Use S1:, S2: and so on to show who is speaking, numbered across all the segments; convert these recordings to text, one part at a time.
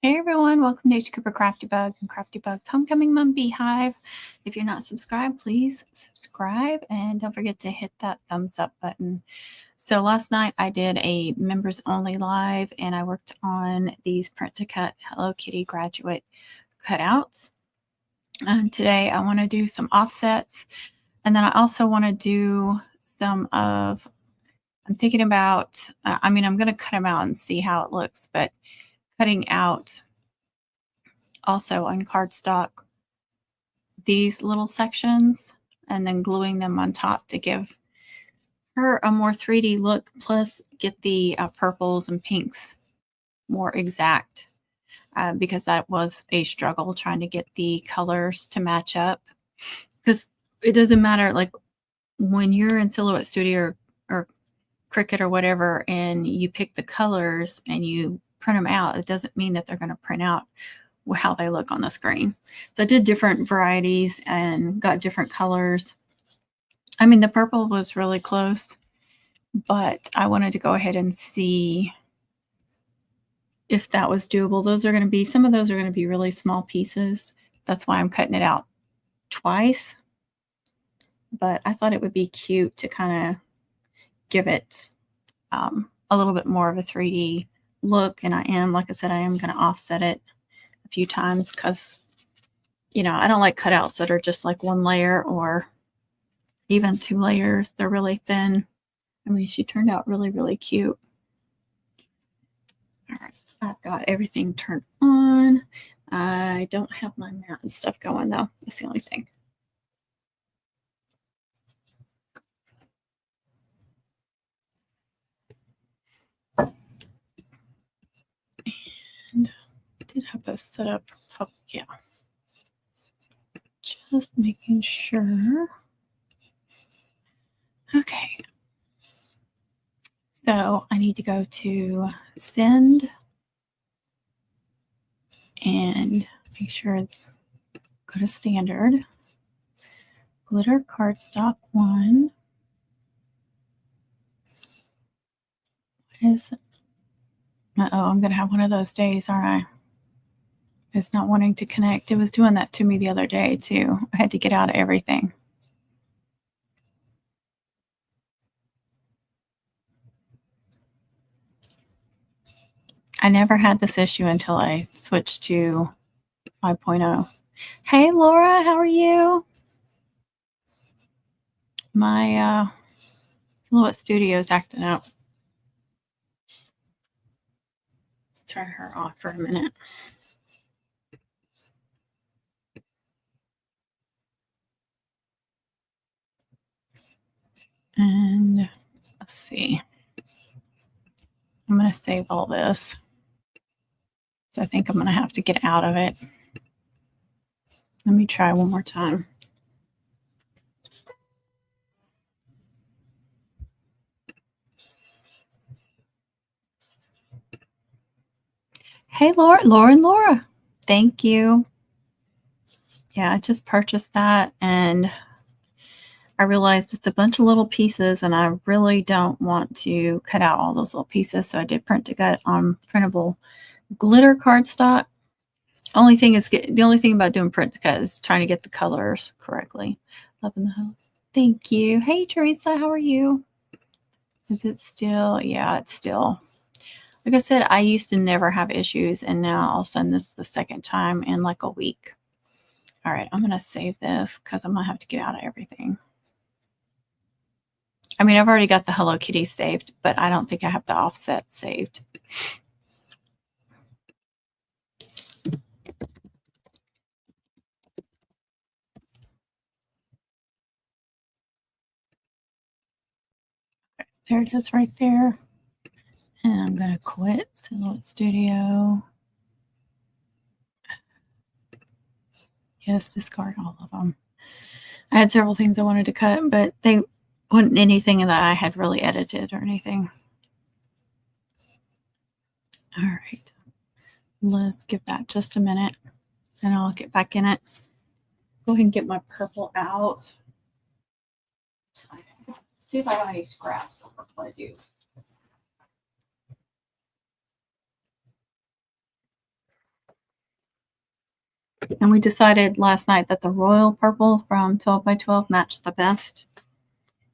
S1: Hey everyone, welcome to H. Cooper Crafty Bug and Crafty Bug's Homecoming Mum Beehive. If you're not subscribed, please subscribe and don't forget to hit that thumbs up button. So last night I did a members only live and I worked on these print to cut Hello Kitty graduate cutouts. And today I want to do some offsets, and then I also want to do some of, I'm thinking about, I'm going to cut them out and see how it looks, but cutting out also on cardstock these little sections and then gluing them on top to give her a more 3D look, plus get the purples and pinks more exact, because that was a struggle trying to get the colors to match up, because it doesn't matter, like when you're in Silhouette Studio or Cricut or whatever and you pick the colors and you print them out, it doesn't mean that they're going to print out how they look on the screen. So I did different varieties and got different colors. I mean, the purple was really close, but I wanted to go ahead and see if that was doable. Those are going to be, some of those are going to be really small pieces. That's why I'm cutting it out twice. But I thought it would be cute to kind of give it a little bit more of a 3D look. And I am, like I said, I am going to offset it a few times because, you know, I don't like cutouts that are just like one layer or even 2 layers. They're really thin. I mean, she turned out really, really cute. All right, I've got everything turned on. I don't have my mat and stuff going though. That's the only thing. And I did have this set up for public, yeah. Just making sure. Okay. So I need to go to send and make sure it's go to standard. Glitter cardstock 1. What is it? Uh-oh, I'm going to have one of those days, aren't I? It's not wanting to connect. It was doing that to me the other day, too. I had to get out of everything. I never had this issue until I switched to 5.0. Hey, Laura, how are you? My Silhouette Studio is acting up. Let's turn her off for a minute. And let's see. I'm going to save all this. So I think I'm going to have to get out of it. Let me try one more time. Hey, Laura. Thank you. Yeah, I just purchased that and I realized it's a bunch of little pieces and I really don't want to cut out all those little pieces. So I did print to cut on printable glitter cardstock. The only thing about doing print to cut is trying to get the colors correctly. Loving the house. Thank you. Hey, Teresa, how are you? Is it still? Yeah, it's still. Like I said, I used to never have issues, and now all of a sudden this is the second time in like a week. All right, I'm going to save this because I'm going to have to get out of everything. I mean, I've already got the Hello Kitty saved, but I don't think I have the offset saved. Okay, there it is right there. And I'm going to quit Silhouette Studio. Yes, discard all of them. I had several things I wanted to cut, but they wasn't anything that I had really edited or anything. All right, let's give that just a minute and I'll get back in it. Go ahead and get my purple out. See if I have any scraps of purple. I do. And we decided last night that the royal purple from 12 by 12 matched the best,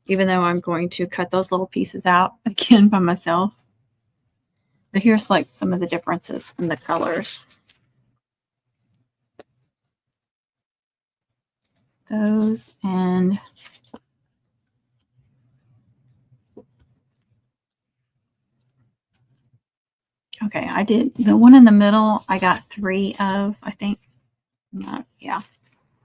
S1: even though I'm going to cut those little pieces out again by myself. But here's like some of the differences in the colors. Those and okay, I did the one in the middle. I got 3 of, I think. Yeah,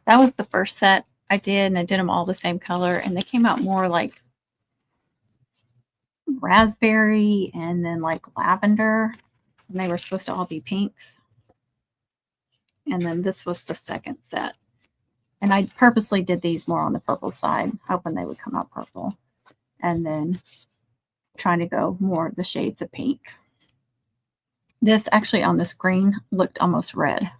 S1: that was the first set I did, and I did them all the same color, and they came out more like raspberry and then like lavender, and they were supposed to all be pinks. And then this was the second set, and I purposely did these more on the purple side, hoping they would come out purple, and then trying to go more of the shades of pink. This actually on the screen looked almost red.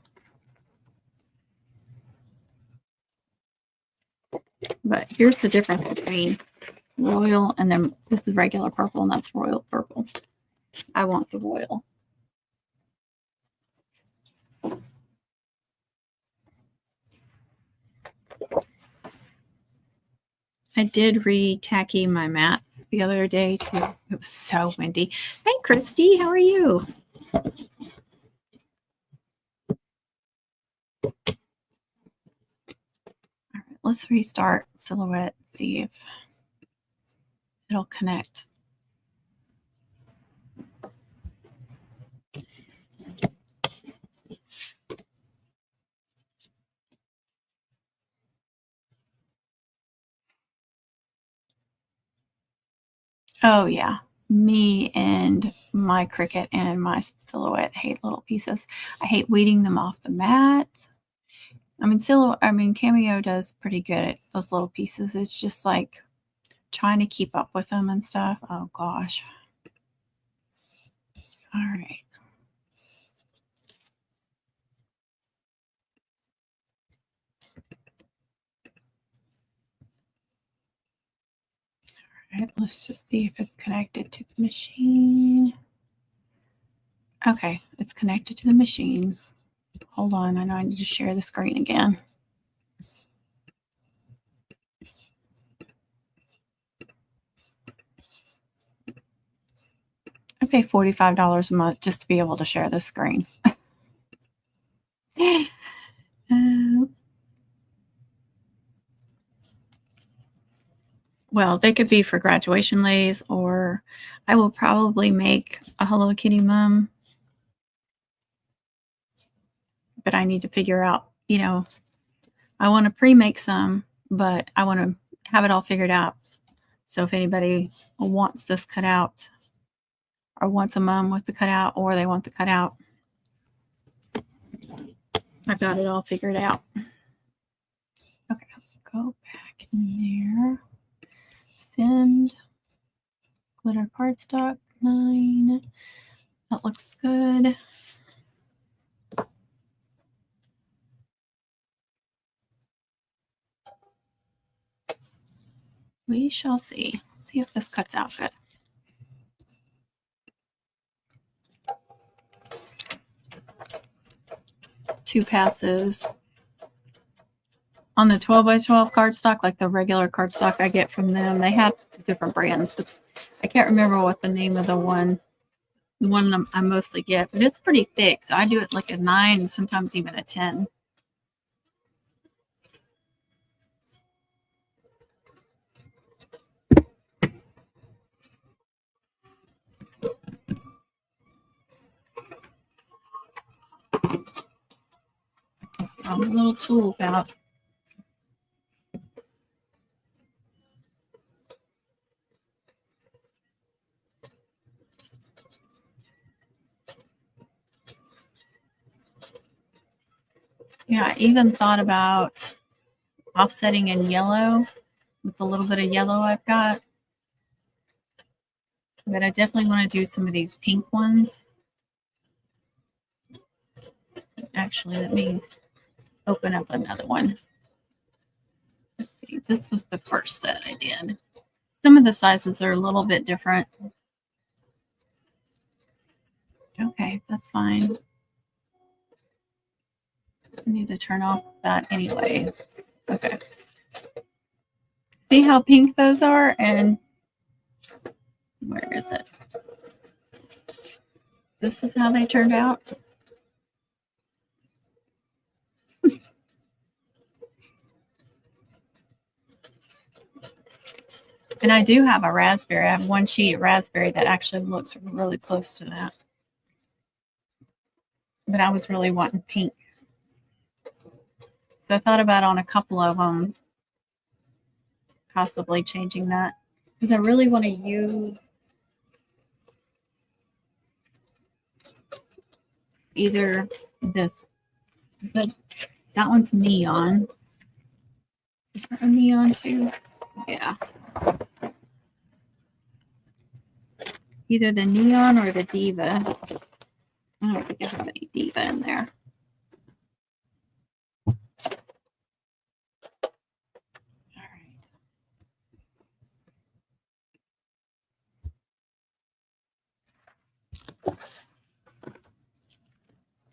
S1: But here's the difference between royal and then this is regular purple, and that's royal purple. I want the royal. I did re-tacky my mat the other day too. It was so windy. Hey, Christy, how are you? All right, let's restart Silhouette, see if it'll connect. Oh, yeah. Me and my Cricut and my Silhouette hate little pieces. I hate weeding them off the mat. I mean, Cameo does pretty good at those little pieces. It's just like trying to keep up with them and stuff. Oh, gosh. All right. All right, let's just see if it's connected to the machine. Okay, it's connected to the machine. Hold on, I know I need to share the screen again. I pay $45 a month just to be able to share this screen. Well, they could be for graduation lays, or I will probably make a Hello Kitty mum. But I need to figure out, I want to pre-make some, but I want to have it all figured out. So if anybody wants this cut out or wants a mum with the cutout, or they want the cutout, I've got it all figured out. Okay, go back in there. Send glitter cardstock 9. That looks good. We shall see. See if this cuts out good. Two passes. On the 12 by 12 cardstock, like the regular cardstock I get from them, they have different brands, but I can't remember what the name of the one I mostly get, but it's pretty thick. So I do it like a 9, sometimes even a 10. All the little tools out. Yeah, I even thought about offsetting in yellow with the little bit of yellow I've got. But I definitely want to do some of these pink ones. Actually, let me open up another one. Let's see. This was the first set I did. Some of the sizes are a little bit different. Okay, that's fine. need to turn off that anyway. Okay. See how pink those are? And where is it? This is how they turned out. And I do have a raspberry. I have one sheet of raspberry that actually looks really close to that. But I was really wanting pink. So I thought about on a couple of them, possibly changing that. Because I really want to use either this, but that one's neon. Is there a neon too? Yeah. Either the neon or the diva. I don't think I have any diva in there. All right.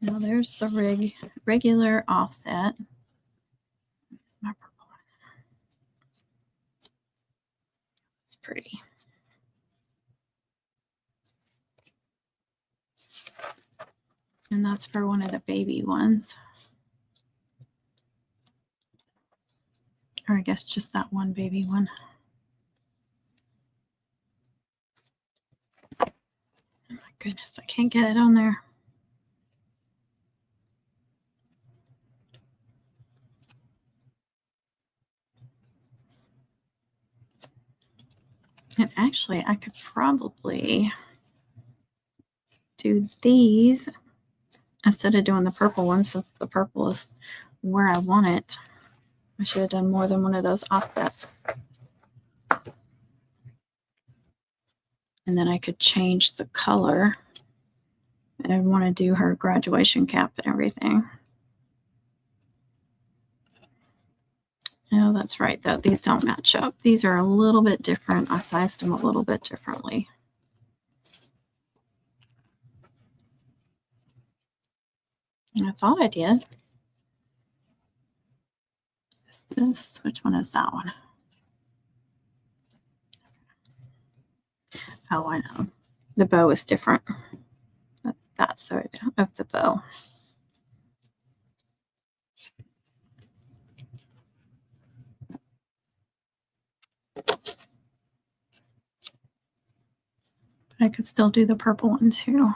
S1: Now there's the regular offset. My purple one. It's pretty. And that's for one of the baby ones. Or I guess just that one baby one. Oh my goodness, I can't get it on there. And actually, I could probably do these instead of doing the purple one, since the purple is where I want it. I should have done more than one of those offsets. And then I could change the color. I want to do her graduation cap and everything. Oh, that's right, though. These don't match up. These are a little bit different. I sized them a little bit differently. And I thought I did. This, which one is that one? Oh, I know. The bow is different. That's that side of the bow. But I could still do the purple one too.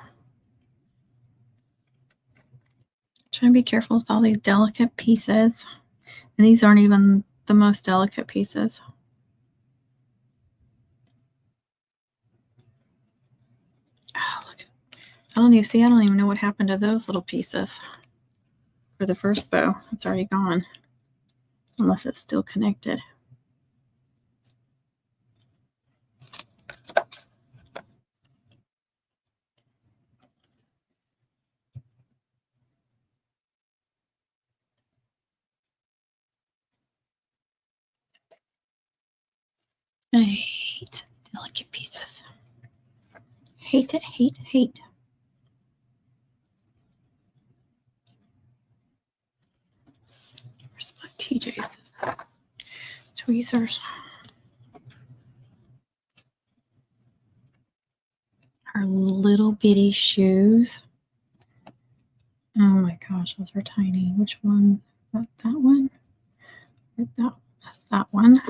S1: Trying to be careful with all these delicate pieces. And these aren't even the most delicate pieces. Oh, look. I don't even know what happened to those little pieces. For the first bow, it's already gone. Unless it's still connected. I hate delicate pieces. Hate it, hate, hate. Where's my TJ's? Tweezers. Her little bitty shoes. Oh my gosh, those are tiny. Which one? That one? That's that one.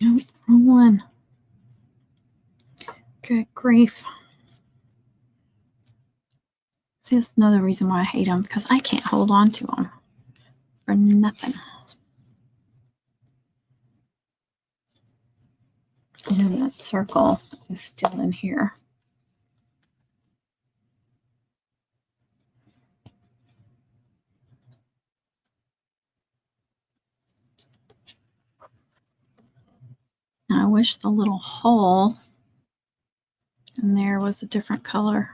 S1: No, wrong one. Good grief. See, that's another reason why I hate them, because I can't hold on to them for nothing. that circle is still in here. Now I wish the little hole in there was a different color.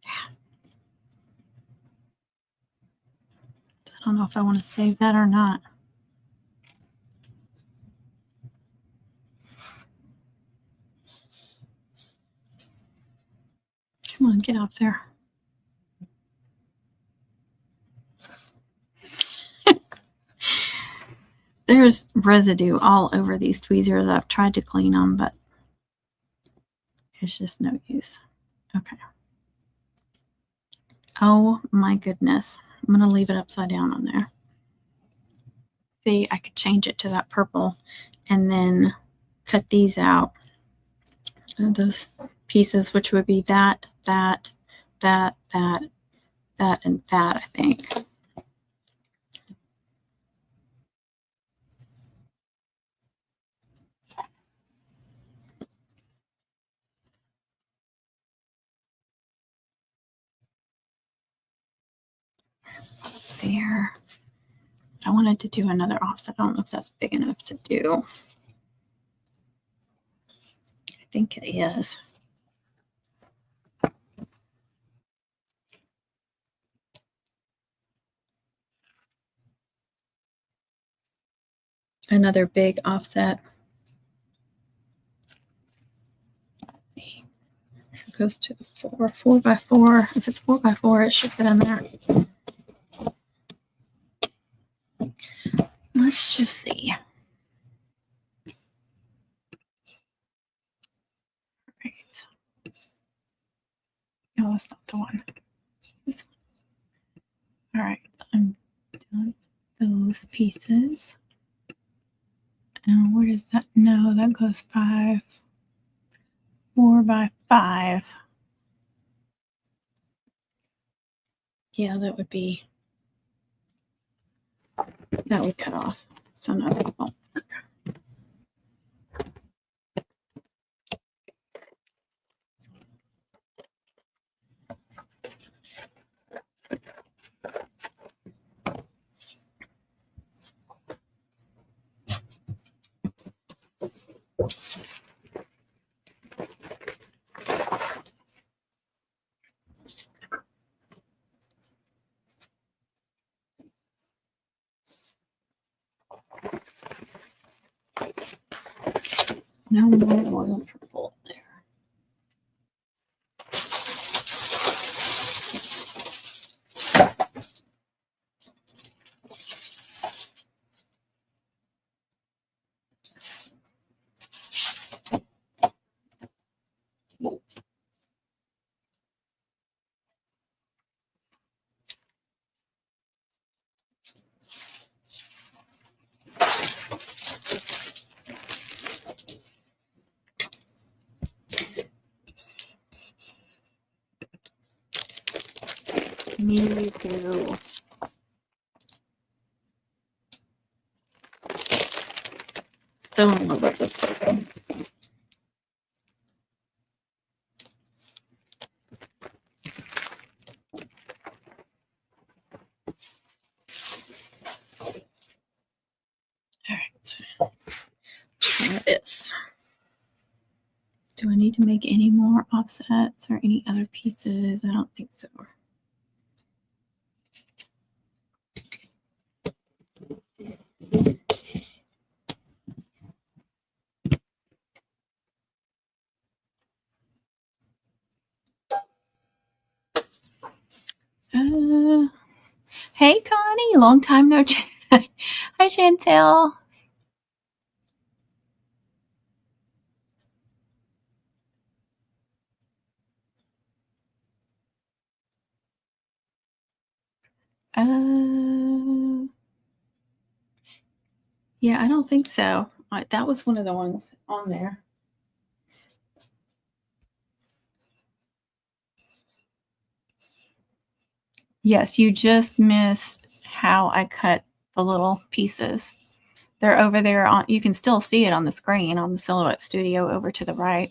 S1: Yeah. I don't know if I want to save that or not. Come on, get out there. There's residue all over these tweezers. I've tried to clean them, but it's just no use. Okay. Oh my goodness. I'm going to leave it upside down on there. See, I could change it to that purple and then cut these out. Those pieces, which would be that, and that, I think. There. I wanted to do another offset. I don't know if that's big enough to do. I think it is. Another big offset. Let's see. It goes to the 4x4. If it's 4x4, it should fit in there. Let's just see. Right. No, that's not the one. This one. All right. I'm done those pieces. And where does that? No, that goes 5. 4x5. Yeah, that would cut off. So no, that won't work. No more oil purple there. Me too. Still don't know about this purple. All right. Try this. Do I need to make any more offsets or any other pieces? I don't think so. Hey, Connie, long time no chat. Hi, Chantel. Yeah, I don't think so. That was one of the ones on there. Yes, you just missed how I cut the little pieces. They're over there on, you can still see it on the screen on the Silhouette Studio over to the right.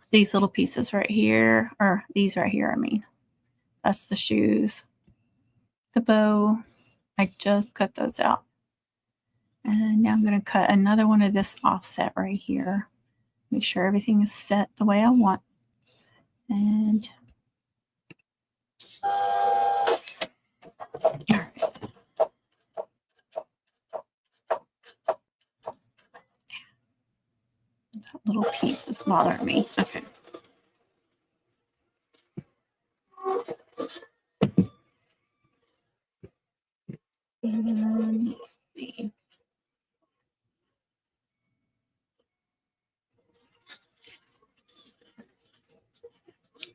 S1: These little pieces right here, or these right here, I mean. That's the shoes. The bow, I just cut those out. And now I'm going to cut another one of this offset right here. Make sure everything is set the way I want. And all right. That little piece is bothering me. Okay. And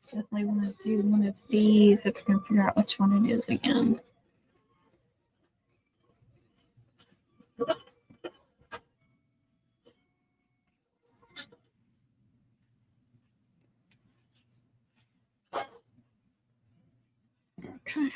S1: definitely want to do one of these if I can figure out which one it is again. Okay.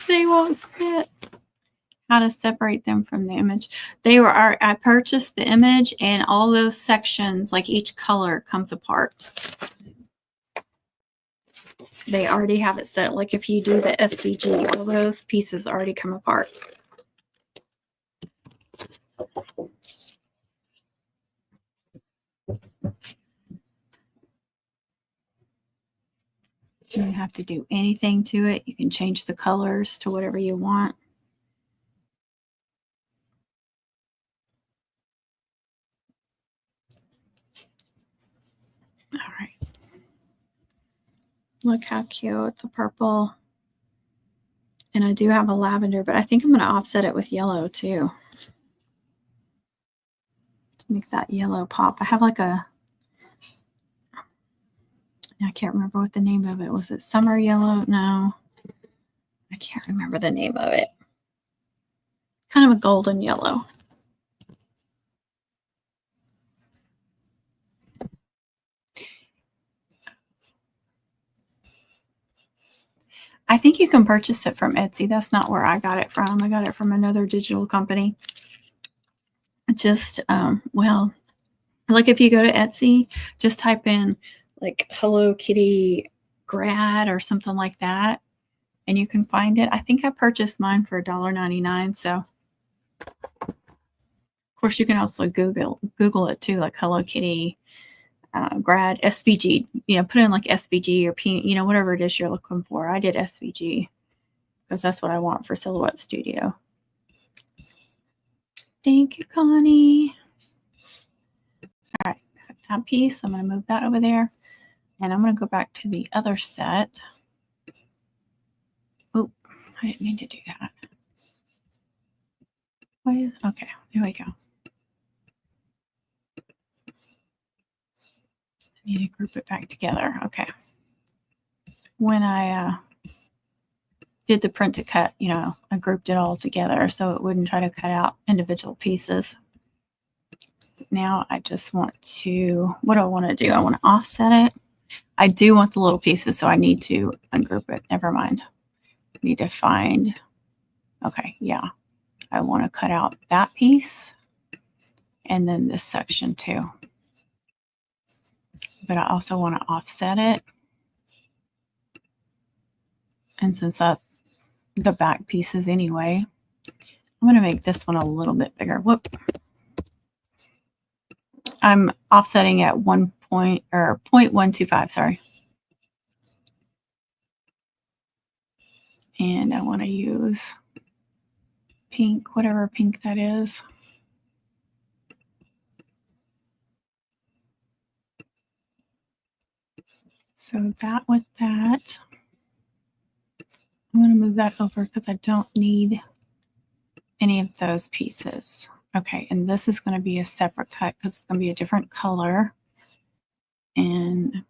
S1: They won't fit. How to separate them from the image. They were, I purchased the image and all those sections, like each color comes apart. They already have it set. Like if you do the SVG, all those pieces already come apart. You don't have to do anything to it. You can change the colors to whatever you want. All right. Look how cute, the purple. And I do have a lavender, but I think I'm going to offset it with yellow too. To make that yellow pop. I have like a, I can't remember what the name of it was. It summer yellow? No. I can't remember the name of it. Kind of a golden yellow. I think you can purchase it from Etsy. That's not where I got it from. I got it from another digital company. Just, well, like if you go to Etsy, just type in like Hello Kitty grad or something like that, and you can find it. I think I purchased mine for $1.99. So, of course, you can also Google it too, like Hello Kitty grad SVG. You know, put in like SVG or P, you know, whatever it is you're looking for. I did SVG because that's what I want for Silhouette Studio. Thank you, Connie. All right, that piece. I'm going to move that over there, and I'm going to go back to the other set. Oh, I didn't mean to do that. Why? Okay, here we go. I need to group it back together. Okay. When I did the print to cut, you know, I grouped it all together so it wouldn't try to cut out individual pieces. Now I just want to, what do I want to do? I want to offset it. I do want the little pieces, so I need to ungroup it. Never mind. I need to find, okay, yeah. I want to cut out that piece and then this section too. But I also want to offset it. And since that's the back pieces anyway, I'm going to make this one a little bit bigger. Whoop. I'm offsetting at 0.125, sorry. And I want to use pink, whatever pink that is. So that with that, I'm going to move that over because I don't need any of those pieces. Okay, and this is going to be a separate cut because it's going to be a different color. And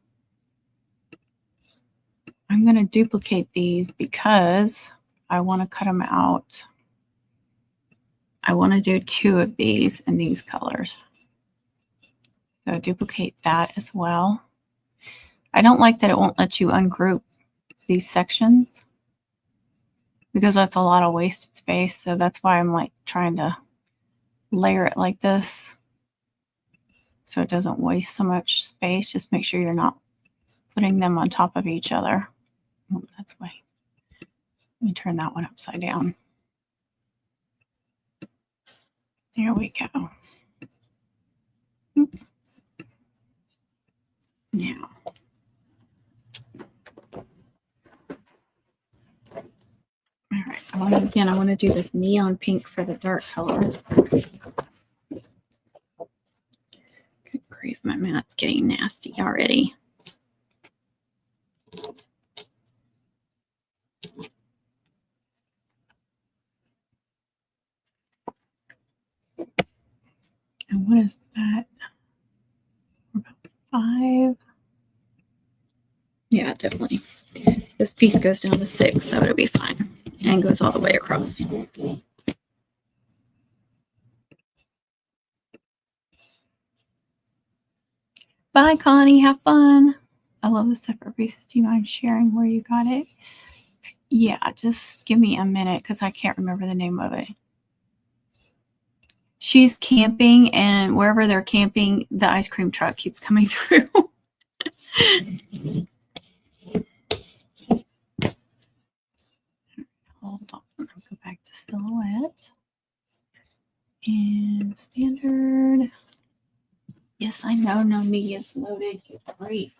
S1: I'm I'm going to duplicate these because I want to cut them out. I want to do 2 of these in these colors. So duplicate that as well. I don't like that it won't let you ungroup these sections because that's a lot of wasted space. So that's why I'm like trying to layer it like this so it doesn't waste so much space. Just make sure you're not putting them on top of each other. Oh, that's why. Let me turn that one upside down. There we go. Now, all right, I want to do this neon pink for the dark color. Good grief, my mat's getting nasty already. And what is that? About 5. Yeah, definitely. This piece goes down to 6, so it'll be fine. And goes all the way across. Bye, Connie. Have fun. I love the separate pieces. Do you mind sharing where you got it? Yeah, just give me a minute because I can't remember the name of it. She's camping, and wherever they're camping, the ice cream truck keeps coming through. Hold on. I'll go back to silhouette. And standard. Yes, I know. No media's loaded. Great.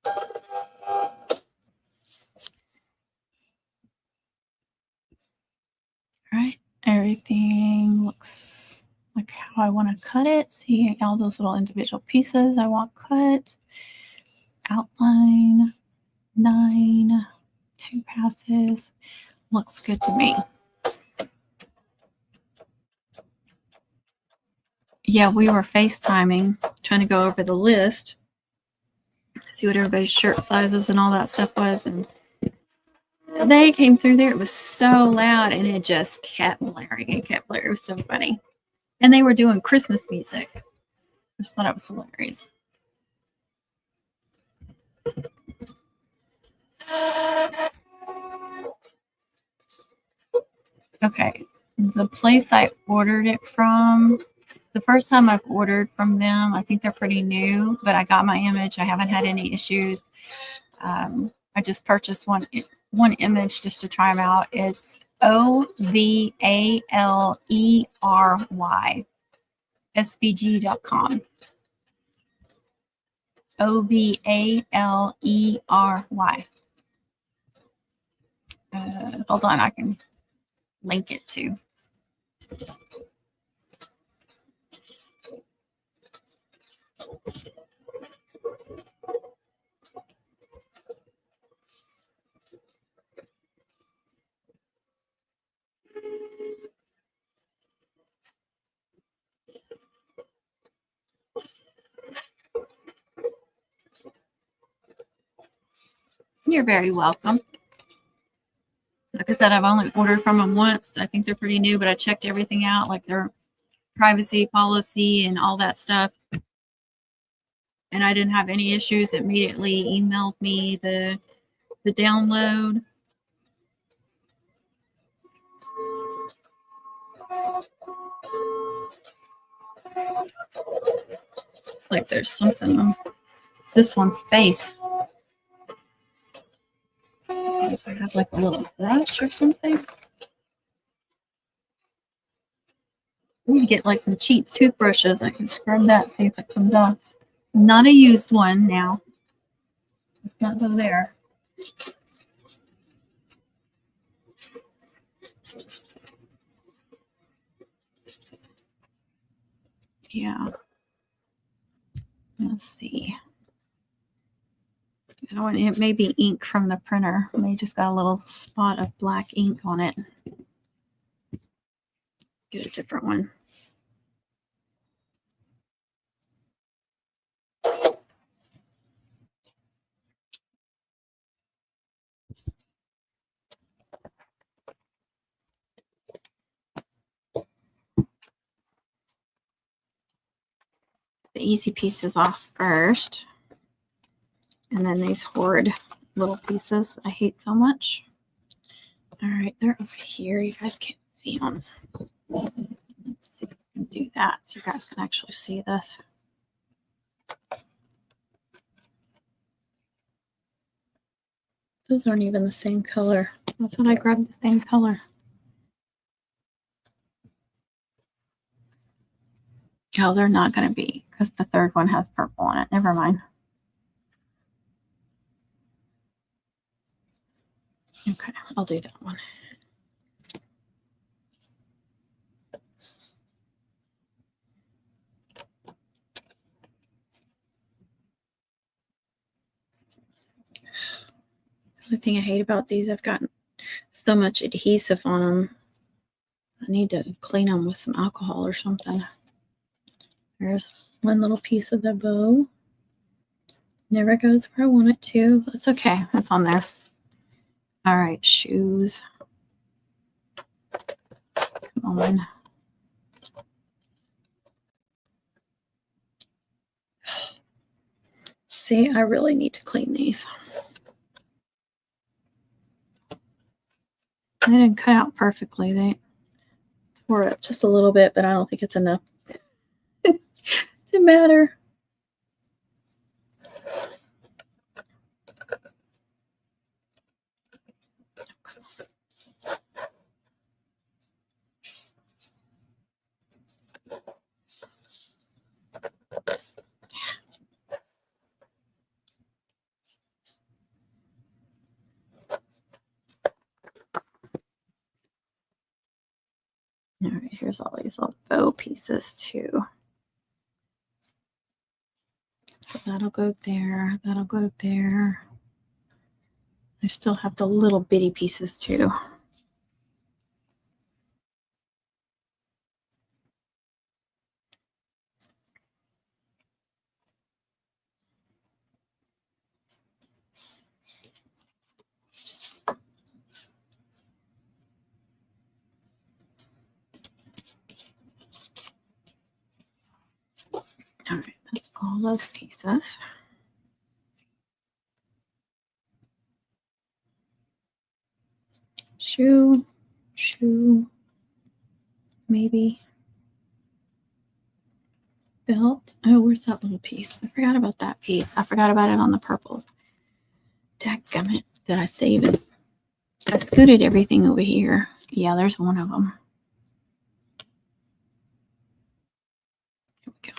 S1: All right. Everything looks like how I want to cut it. See all those little individual pieces I want cut. Outline. 9. 2 passes. Looks good to me. Yeah, we were FaceTiming, trying to go over the list, see what everybody's shirt sizes and all that stuff was. And they came through there. It was so loud, and it just kept blaring. It kept blaring. It was so funny. And they were doing Christmas music. I just thought it was hilarious. Okay, the place I ordered it from, the first time I've ordered from them, I think they're pretty new, but I got my image. I haven't had any issues. I just purchased one image just to try them out. It's OVALERY, SVG.com. OVALERY. Hold on, I can link it to. You're very welcome. Like I said, I've only ordered from them once. I think they're pretty new, but I checked everything out, like their privacy policy and all that stuff. And I didn't have any issues. It immediately emailed me the download. It's like there's something on this one's face. I have like a little brush or something. We can get like some cheap toothbrushes. I can scrub that, see if it comes off. Not a used one now. Let's not go there. Yeah. Let's see. Oh, and it may be ink from the printer. It may just got a little spot of black ink on it. Get a different one. the easy pieces off first. And then these horrid little pieces I hate so much. All right, they're over here. You guys can't see them. Let's see if I can do that so you guys can actually see this. Those aren't even the same color. I thought I grabbed the same color. Oh, they're not going to be because the third one has purple on it. Never mind. Okay, I'll do that one. The thing I hate about these, I've gotten so much adhesive on them. I need to clean them with some alcohol or something. There's one little piece of the bow. Never goes where I want it to. That's okay. That's on there. All right, shoes. Come on. See, I really need to clean these. They didn't cut out perfectly. They tore up just a little bit, but I don't think it's enough to matter. All right, here's all these little bow pieces too. So that'll go there. That'll go there. I still have the little bitty pieces too. All right, that's all those pieces. Shoe, maybe. Belt. Oh, where's that little piece? I forgot about that piece. I forgot about it on the purple. Dadgummit. Did I save it? I scooted everything over here. Yeah, there's one of them. Here we go.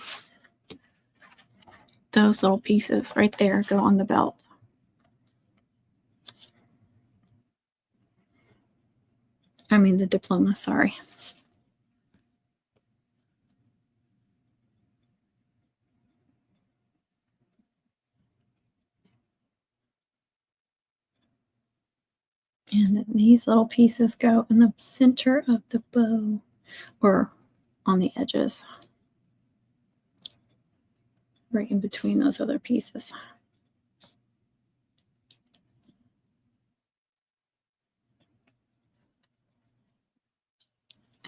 S1: Those little pieces right there go on the belt. I mean the diploma, sorry. And then these little pieces go in the center of the bow or on the edges. Right in between those other pieces.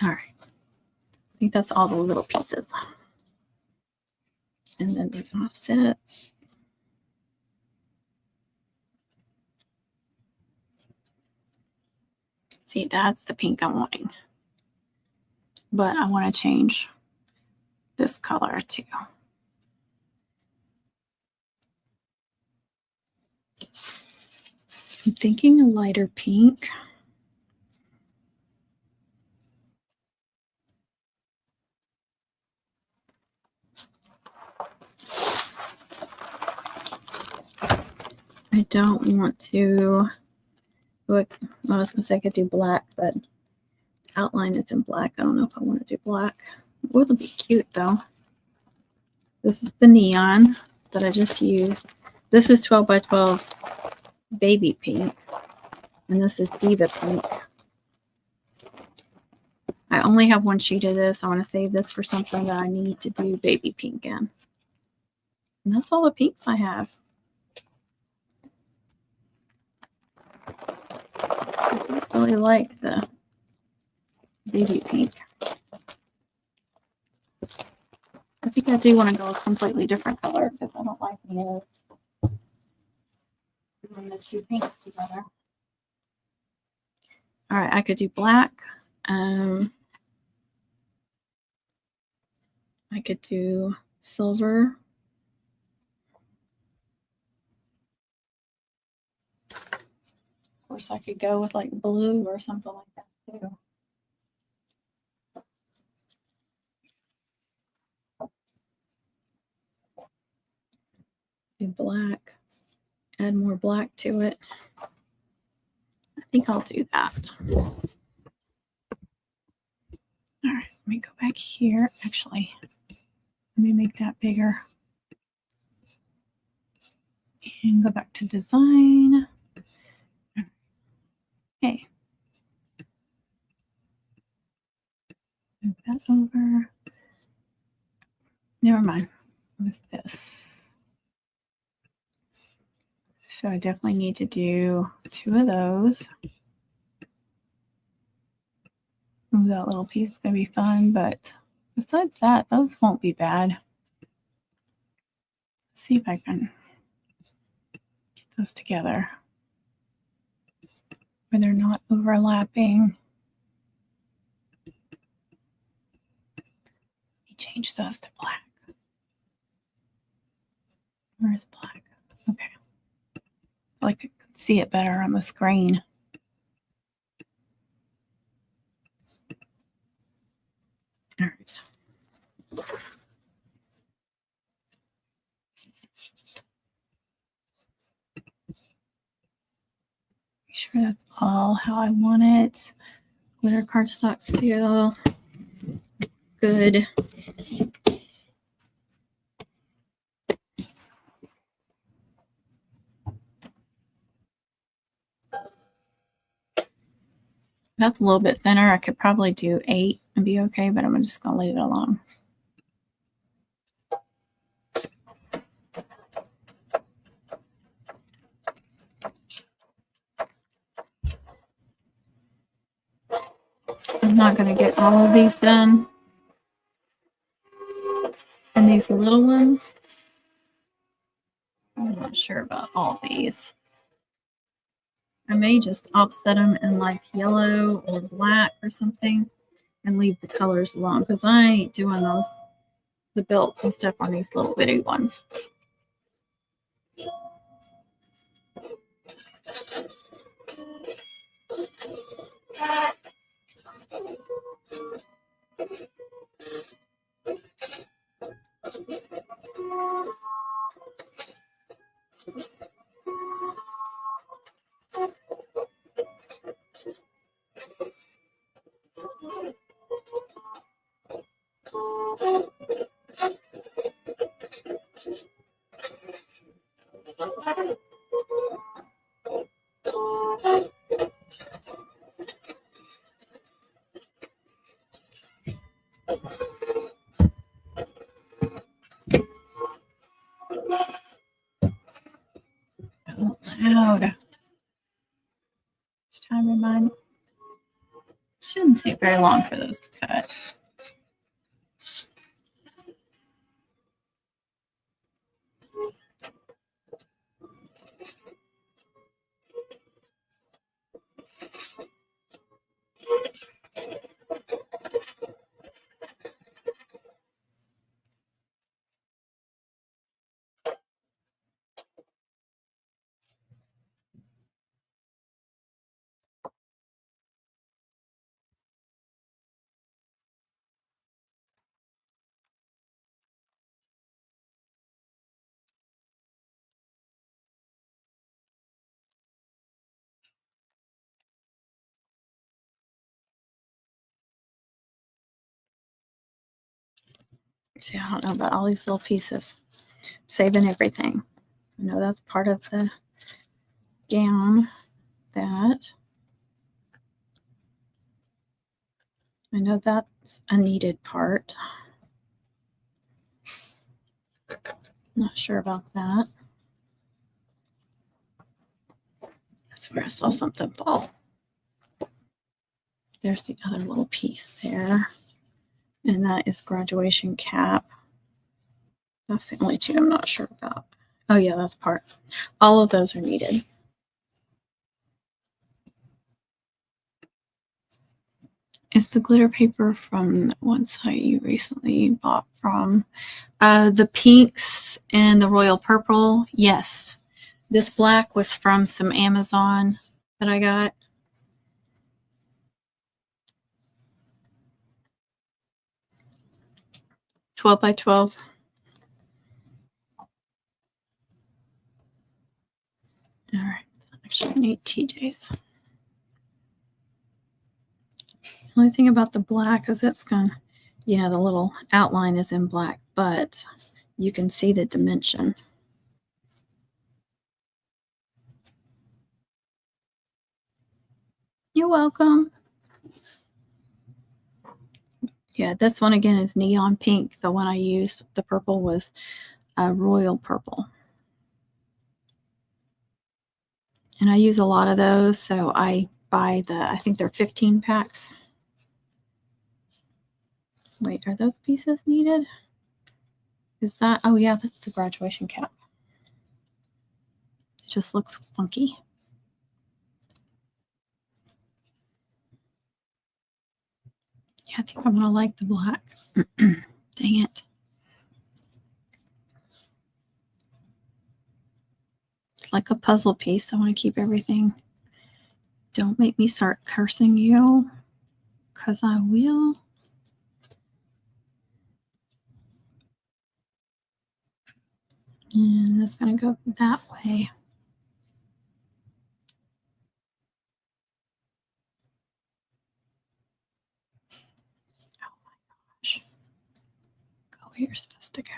S1: All right. I think that's all the little pieces. And then the offsets. See, that's the pink I'm wanting. But I want to change this color too. I'm thinking a lighter pink. I don't want to look, I was going to say I could do black, but outline is in black. I don't know if I want to do black. It would be cute though. This is the neon that I just used. This is 12 by 12's baby pink. And this is Diva pink. I only have one sheet of this. I want to save this for something that I need to do baby pink in. And that's all the pinks I have. I really like the baby pink. I think I do want to go a completely different color because I don't like those. Doing the two pinks together. All right, I could do black. I could do silver. Of course, I could go with like blue or something like that too. Do black. Add more black to it. I think I'll do that. All right, let me go back here. Actually, let me make that bigger. And go back to design. Okay. Move that over. Never mind. What's this? So I definitely need to do 2 of those. Ooh, that little piece is going to be fun, but besides that, those won't be bad. Let's see if I can get those together where they're not overlapping. Let me change those to black. Where's black? Okay. I like to see it better on the screen. All right. Make sure that's all how I want it. Glitter cardstock still. Good. That's a little bit thinner. I could probably do 8 and be okay, but I'm just going to leave it alone. I'm not going to get all of these done. And these little ones, I'm not sure about all these. I may just offset them in like yellow or black or something and leave the colors alone because I ain't doing those, the belts and stuff on these little bitty ones. Oh, loud. Each time remind. Shouldn't take very long for those to cut. See, I don't know about all these little pieces. Saving everything. I know that's part of the gown. That. I know that's a needed part. Not sure about that. That's where I saw something fall. There's the other little piece there. And that is graduation cap. That's the only two I'm not sure about. Oh yeah, that's part. All of those are needed. It's the glitter paper from one site you recently bought from. The pinks and the royal purple, yes. This black was from some Amazon that I got. $12 by $12. All right. Actually, I need TJ's. The only thing about the black is it's going to, you know, the little outline is in black, but you can see the dimension. You're welcome. Yeah, this one again is neon pink. The one I used, the purple, was royal purple. And I use a lot of those, so I buy I think they're 15 packs. Wait, are those pieces needed? Is that, oh yeah, that's the graduation cap. It just looks funky. Yeah, I think I'm gonna like the black. Dang it. Like a puzzle piece. I want to keep everything. Don't make me start cursing you, because I will. And it's going to go that way. Oh my gosh. Go where you're supposed to go.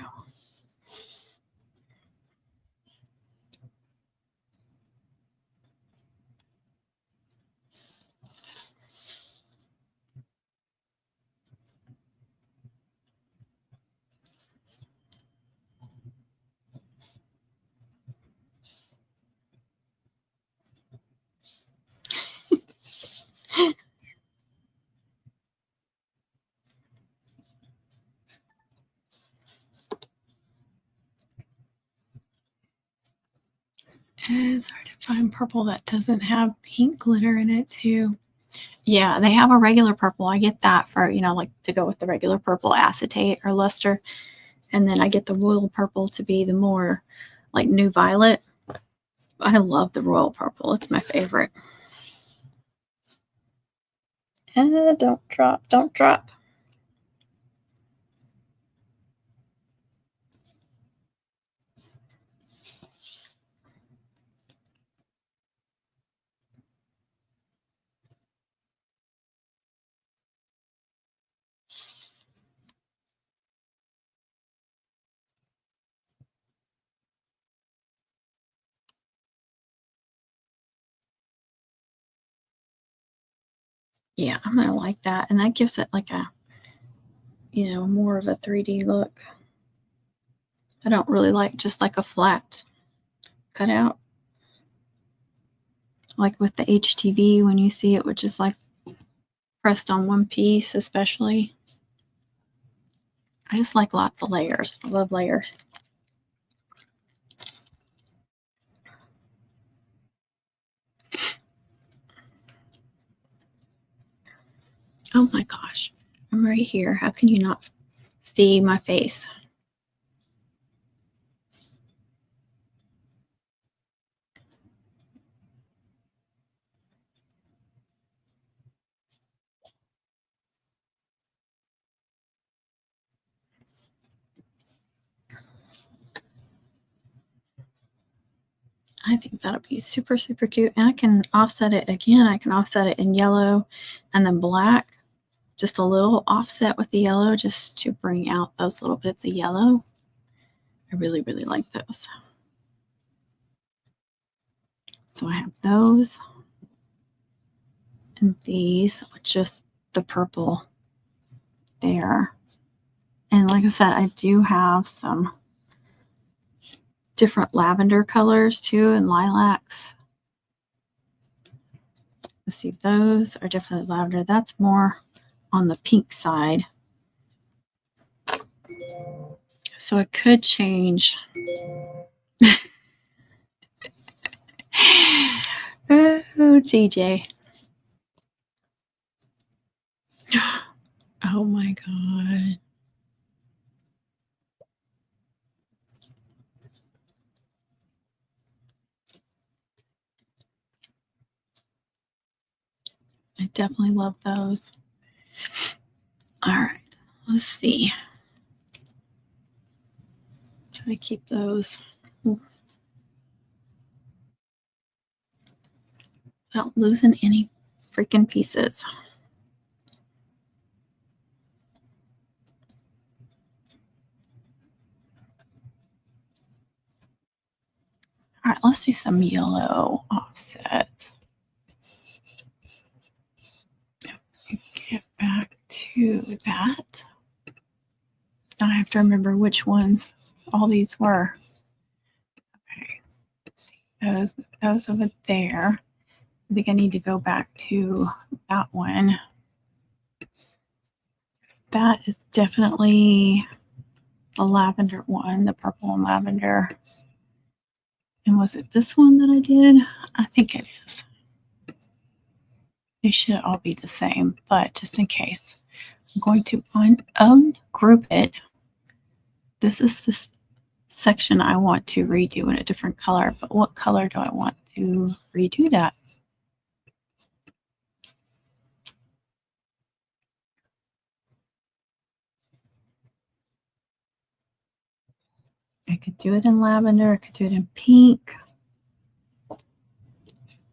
S1: It's hard to find purple that doesn't have pink glitter in it too. Yeah, they have a regular purple. I get that for, you know, like to go with the regular purple acetate or luster. And then I get the royal purple to be the more like new violet. I love the royal purple. It's my favorite. Don't drop, don't drop. Yeah, I'm going to like that. And that gives it like a, you know, more of a 3D look. I don't really like just like a flat cutout. Like with the HTV, when you see it, which is like pressed on one piece, especially. I just like lots of layers. I love layers. Oh my gosh. I'm right here. How can you not see my face? I think that'll be super, super cute. And I can offset it again. I can offset it in yellow and then black. Just a little offset with the yellow just to bring out those little bits of yellow. I really, really like those. So I have those and these with just the purple there. And like I said, I do have some different lavender colors too and lilacs. Let's see, those are definitely lavender. That's more on the pink side. So it could change. Oh, TJ. Oh my God. I definitely love those. All right, let's see. Try to keep those without losing any freaking pieces. All right, let's do some yellow offsets. Get back to that. I have to remember which ones all these were. Okay, those over there. I think I need to go back to that one. That is definitely the lavender one, the purple and lavender. And was it this one that I did? I think it is. They should all be the same, but just in case, I'm going to ungroup it. This is this section I want to redo in a different color, but what color do I want to redo that? I could do it in lavender, I could do it in pink.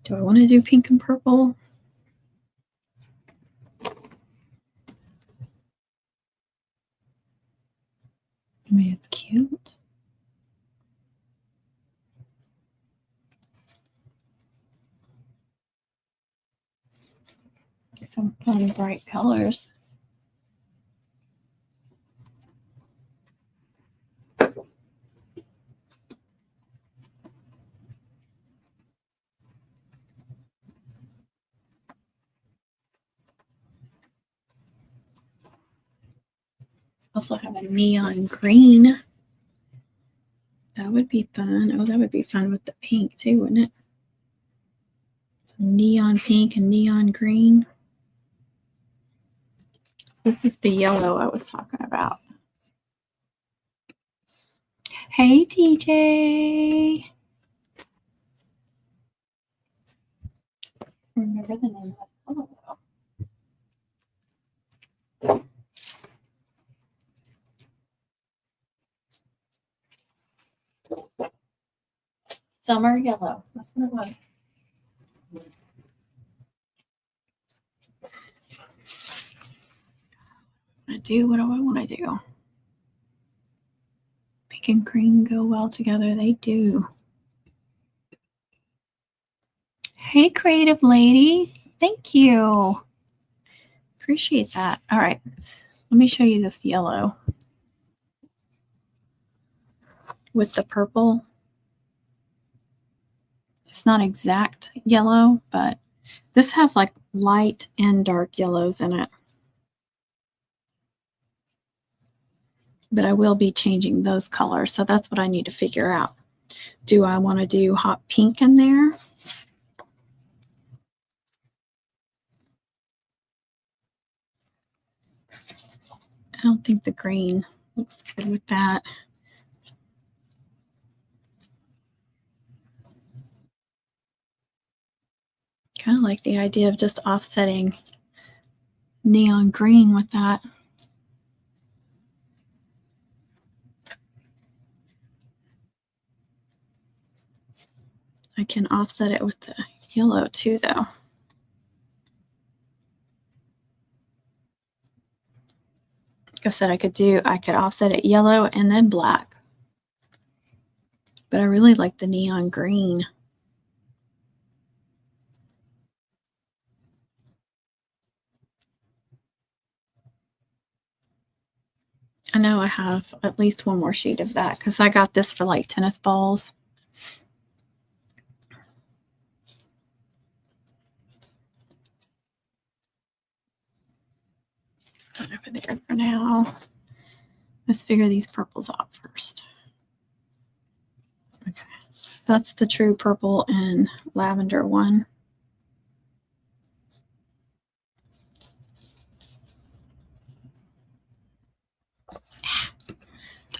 S1: Do I want to do pink and purple? I mean, it's cute. Some fun, bright colors. Also have a neon green. That would be fun. Oh, that would be fun with the pink too, wouldn't it? Some neon pink and neon green. This is the yellow I was talking about. Hey, TJ. Remember the name of the color. Summer yellow. That's what it was. What do I want to do? Pink and green go well together. They do. Hey, creative lady. Thank you. Appreciate that. All right. Let me show you this yellow with the purple. It's not exact yellow, but this has like light and dark yellows in it. But I will be changing those colors, so that's what I need to figure out. Do I want to do hot pink in there? I don't think the green looks good with that. Kind of like the idea of just offsetting neon green with that. I can offset it with the yellow too, though. Like I said, I could offset it yellow and then black. But I really like the neon green. I know I have at least one more sheet of that because I got this for like tennis balls. Put it over there for now. Let's figure these purples out first. Okay, that's the true purple and lavender one.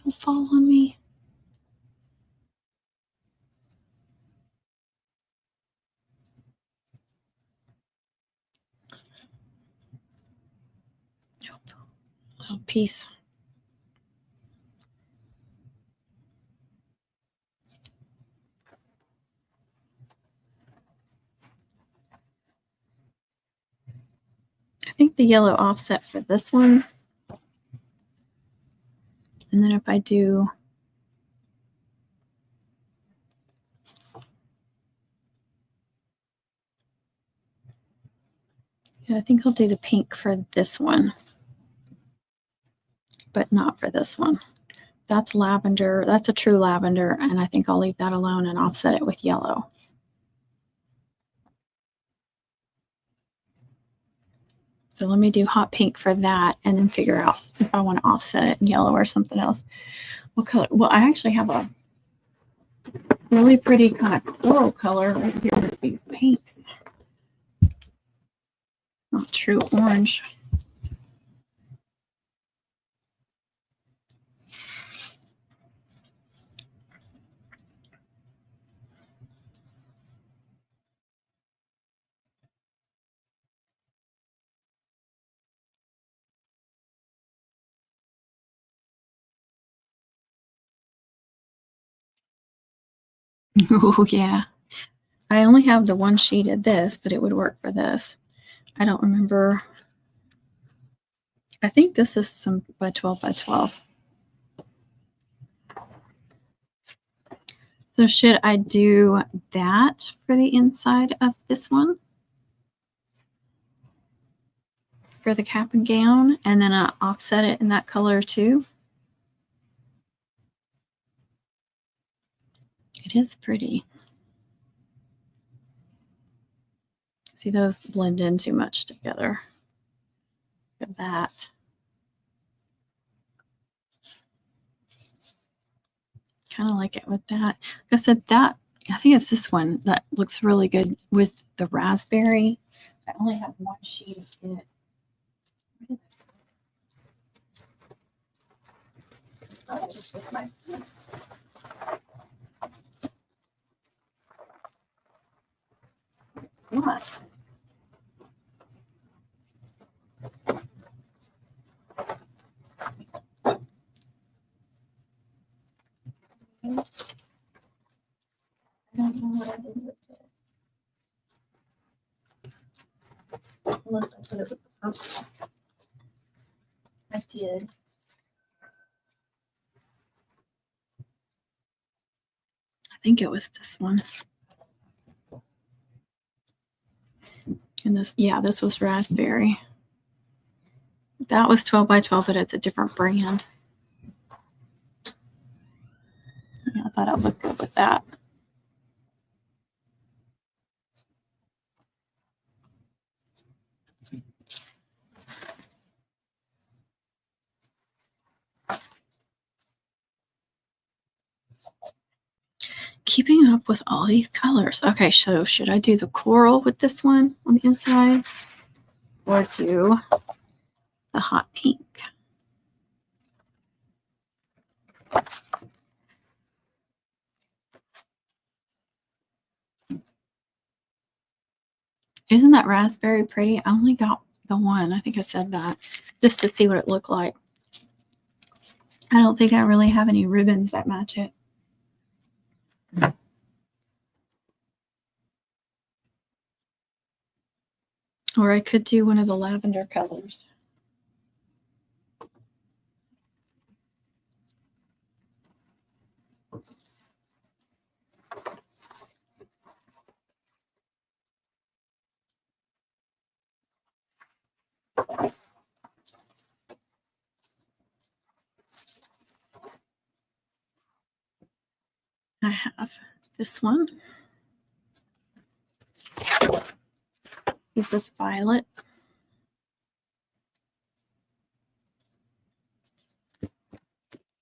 S1: Don't fall on me. Nope. Little piece. I think the yellow offset for this one. And then if I do, yeah, I think I'll do the pink for this one, but not for this one. That's lavender. That's a true lavender, and I think I'll leave that alone and offset it with yellow. So let me do hot pink for that and then figure out if I want to offset it in yellow or something else. What color? Well, I actually have a really pretty kind of coral color right here with these pinks. Not true orange. Oh, yeah. I only have the one sheet of this, but it would work for this. I don't remember. I think this is some by 12 by 12. So should I do that for the inside of this one? For the cap and gown, and then I offset it in that color too? It is pretty. See, those blend in too much together. Look at that. Kind of like it with that. Like I said, that I think it's this one that looks really good with the raspberry. I only have one sheet of it. What? I don't know what I did with it. Unless I put it with the purple. I did. I think it was this one. And this, yeah, this was raspberry. That was 12 by 12, but it's a different brand. Yeah, I thought it looked good with that. Keeping up with all these colors. Okay, so should I do the coral with this one on the inside or do the hot pink? Isn't that raspberry pretty? I only got the one. I think I said that just to see what it looked like. I don't think I really have any ribbons that match it. Or I could do one of the lavender colors. I have this one. This is violet.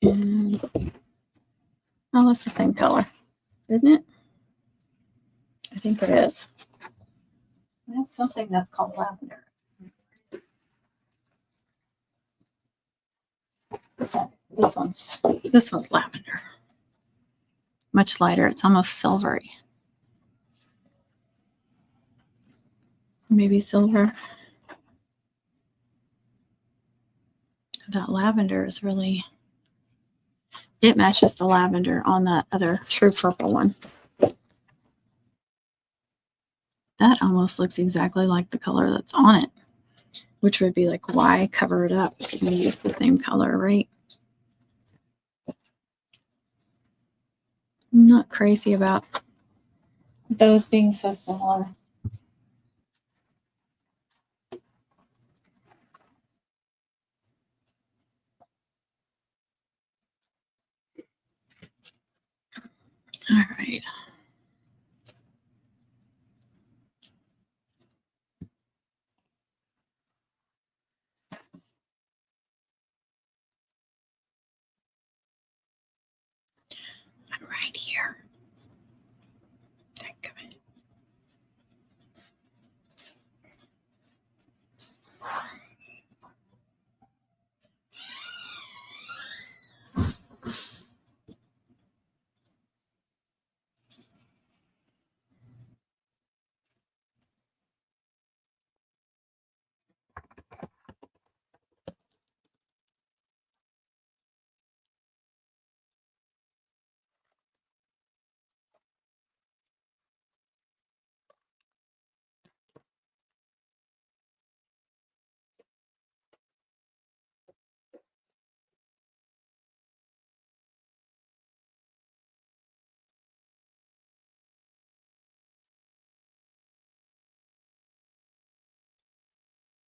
S1: And, oh, that's the same color, isn't it? I think it is. I have something that's called lavender. This one's lavender. Much lighter. It's almost silvery. Maybe silver. That lavender is really, it matches the lavender on that other true purple one. That almost looks exactly like the color that's on it, which would be like, why cover it up if you're going to use the same color, right? I'm not crazy about those being so similar. All right. I'm right here. Think of it.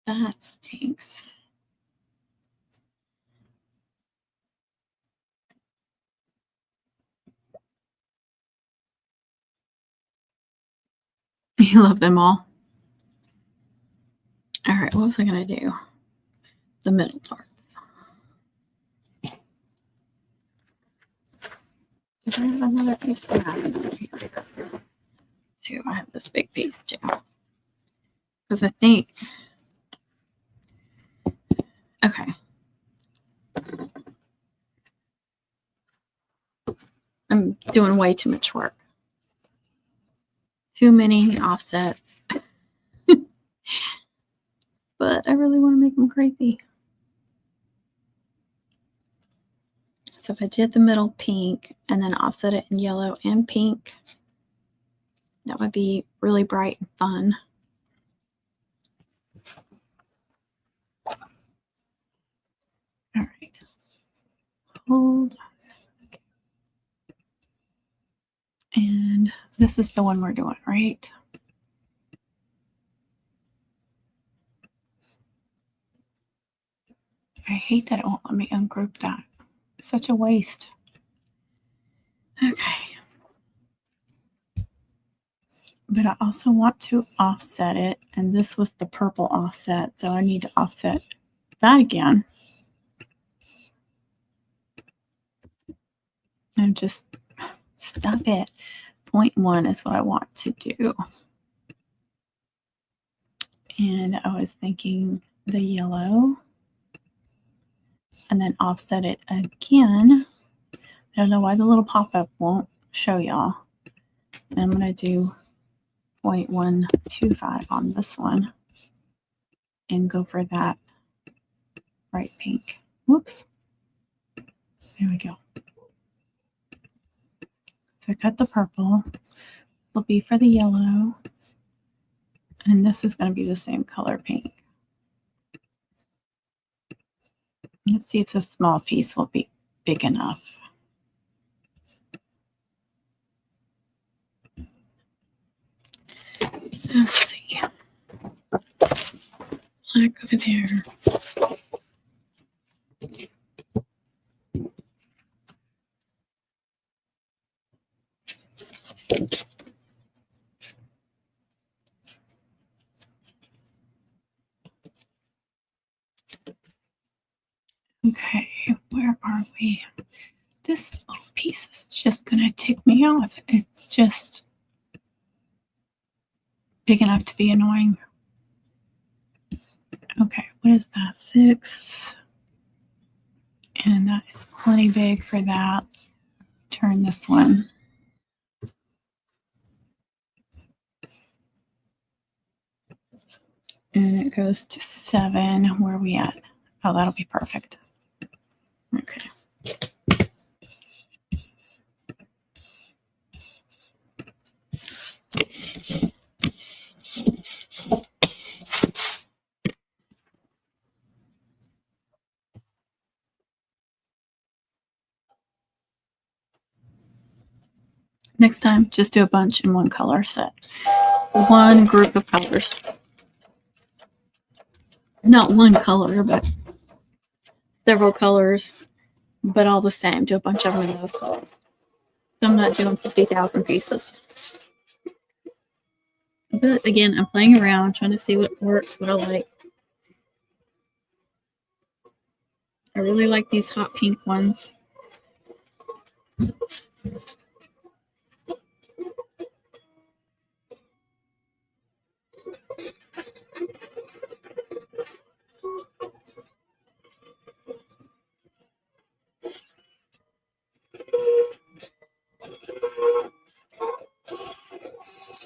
S1: That stinks. You love them all. All right, what was I going to do? The middle parts. Did I have another piece? I have another piece too. I have this big piece too. Because I think, okay. I'm doing way too much work. Too many offsets. But I really want to make them crazy. So if I did the middle pink and then offset it in yellow and pink, that would be really bright and fun. All right. Hold on. And this is the one we're doing, right? I hate that it won't let me ungroup that. Such a waste. Okay. But I also want to offset it, and this was the purple offset, so I need to offset that again. And just stop it. 0.1 is what I want to do. And I was thinking the yellow and then offset it again. I don't know why the little pop-up won't show y'all. I'm going to do 0.125 on this one and go for that bright pink. Whoops. There we go. So I cut the purple. Will be for the yellow. And this is going to be the same color pink. Let's see if this small piece will be big enough. Let's see. Black over there. Okay, where are are we? This little piece is just going to tick me off. It's just big enough to be annoying. Okay, what is that? 6. And that is plenty big for that. Turn this one. And it goes to 7. Where are we at? Oh, that'll be perfect. Okay. Next time, just do a bunch in one color set. One group of colors. Not one color, but several colors, but all the same. Do a bunch of them in those colors. So I'm not doing 50,000 pieces. But again, I'm playing around, trying to see what works, what I like. I really like these hot pink ones.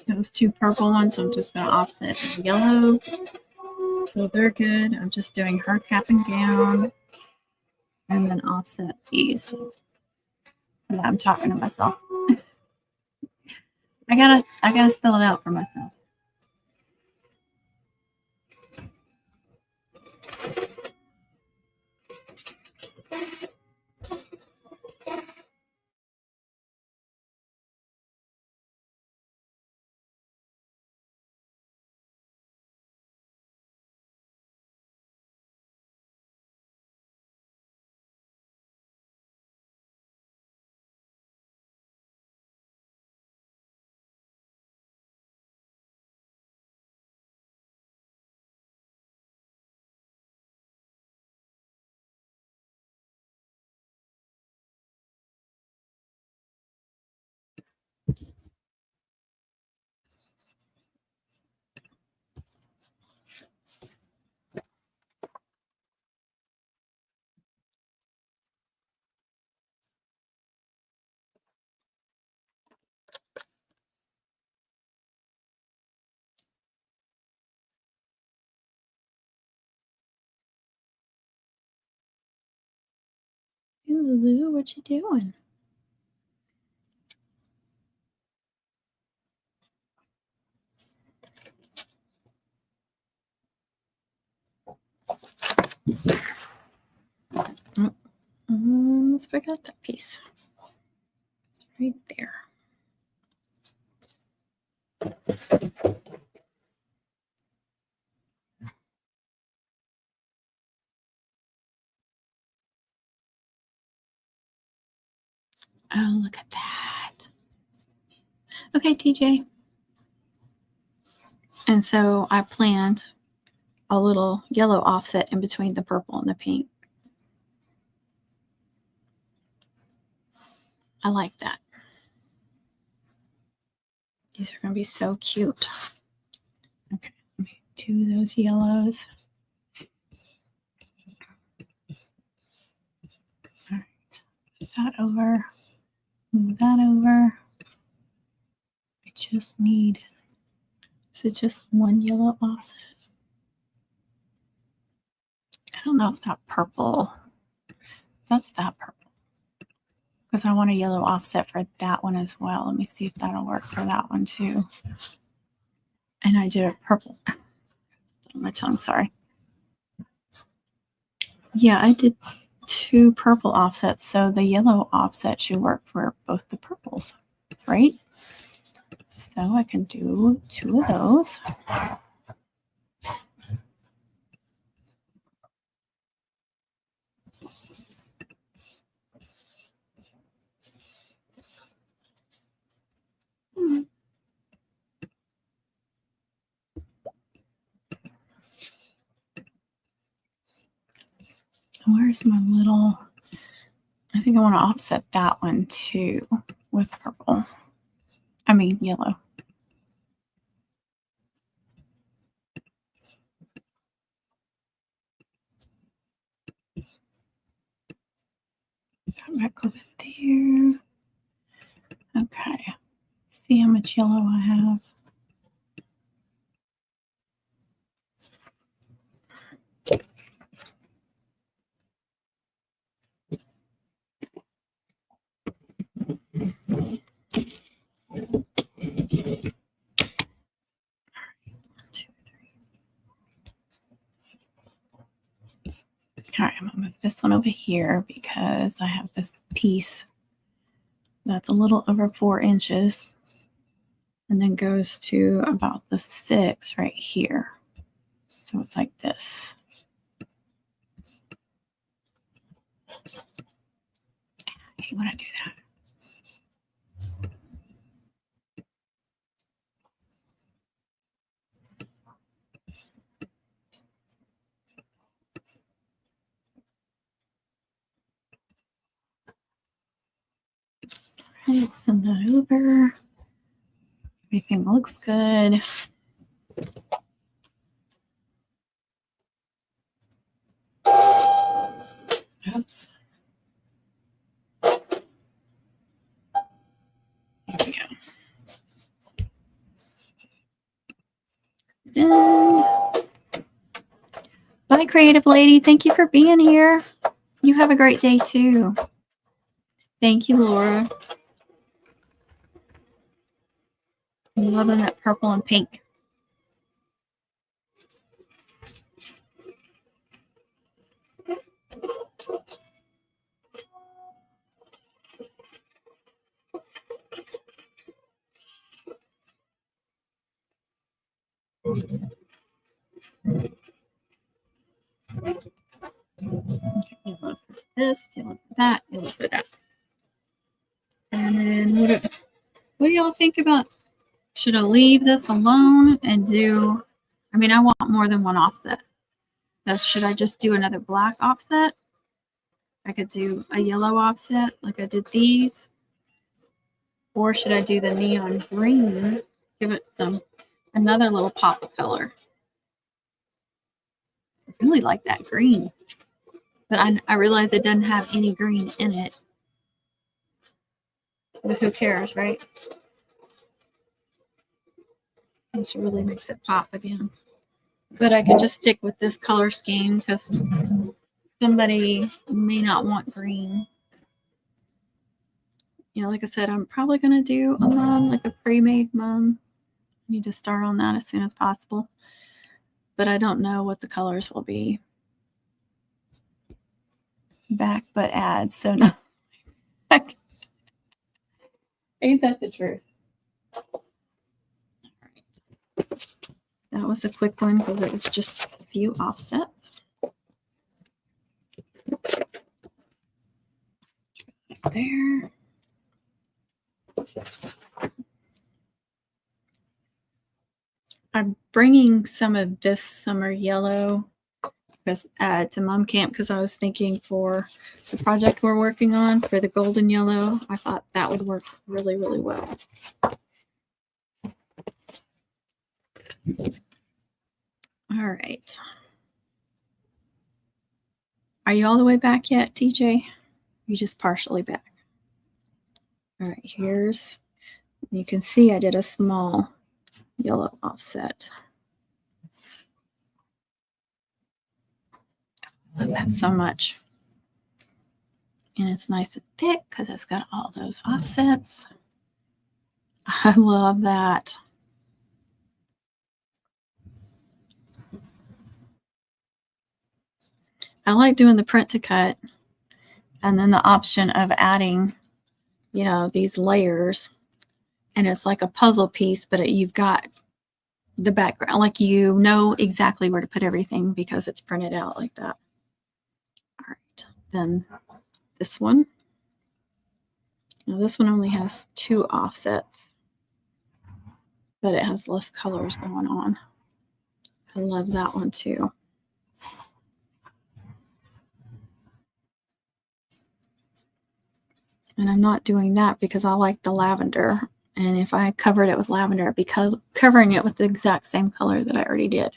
S1: Those 2 purple ones, I'm just going to offset the yellow. So they're good. I'm just doing her cap and gown. And then offset these. Yeah, I'm talking to myself. I gotta spell it out for myself. Hey, Lulu, what you doing? Let's forget that piece. It's right there. Oh, look at that. Okay, TJ. And so I planned a little yellow offset in between the purple and the pink. I like that. These are going to be so cute. Okay, let me do those yellows. All right, put that over. Move that over. I just need, is it just one yellow offset? I don't know if that purple, that's that purple. Because I want a yellow offset for that one as well. Let me see if that'll work for that one too. And I did a purple. My tongue, sorry. Yeah, I did 2 purple offsets, so the yellow offset should work for both the purples, right? So I can do 2 of those. Where's my little think I want to offset that one too with purple. I mean, yellow. Come back over there. Okay. See how much yellow I have. All right, I'm going to move this one over here because I have this piece that's a little over 4 inches and then goes to about the 6 right here. So it's like this. I hate when I do that. Let's send that over. Everything looks good. Oops. There we go. Done. Bye, creative lady. Thank you for being here. You have a great day too. Thank you, Laura. I'm loving that purple and pink. You look for this, you look for that, you look for that. And then what do y'all think about, should I leave this alone and do, I mean, I want more than one offset. So should I just do another black offset? I could do a yellow offset like I did these. Or should I do the neon green? Give it another little pop of color. I really like that green. But I realize it doesn't have any green in it. But who cares, right? This really makes it pop again. But I can just stick with this color scheme because somebody may not want green. You know, like I said, I'm probably going to do a mum, like a pre-made mum. I need to start on that as soon as possible. But I don't know what the colors will be. Back but ads, so no. Ain't that the truth? That was a quick one because it was just a few offsets. There. I'm bringing some of this summer yellow to mom camp because I was thinking for the project we're working on for the golden yellow, I thought that would work really, really well. All right. Are you all the way back yet, TJ? You just partially back. All right, you can see I did a small yellow offset. I love that so much. And it's nice and thick because it's got all those offsets. I love that. I like doing the print to cut and then the option of adding, you know, these layers. And it's like a puzzle piece, but you've got the background, like you know exactly where to put everything because it's printed out like that. All right, then this one. Now this one only has 2 offsets, but it has less colors going on. I love that one too. And I'm not doing that because I like the lavender. And if I covered it with lavender, I'd be covering it with the exact same color that I already did.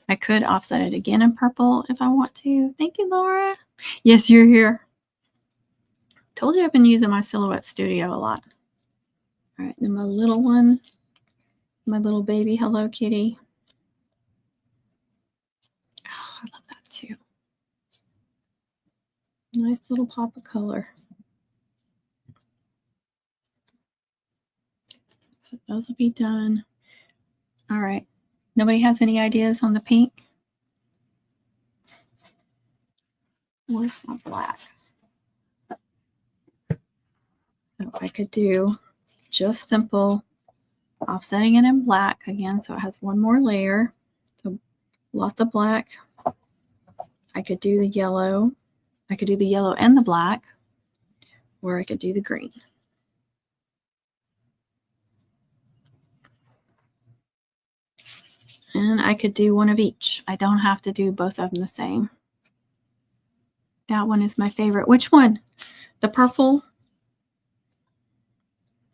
S1: I could offset it again in purple if I want to. Thank you, Laura. Yes, you're here. Told you I've been using my Silhouette Studio a lot. All right, then my little one, my little baby Hello Kitty. Oh, I love that too. Nice little pop of color. So those will be done. All right. Nobody has any ideas on the pink? Where's my black? So I could do just simple offsetting it in black again, so it has one more layer. So lots of black. I could do the yellow. I could do the yellow and the black, or I could do the green. And I could do one of each. I don't have to do both of them the same. That one is my favorite. Which one? The purple?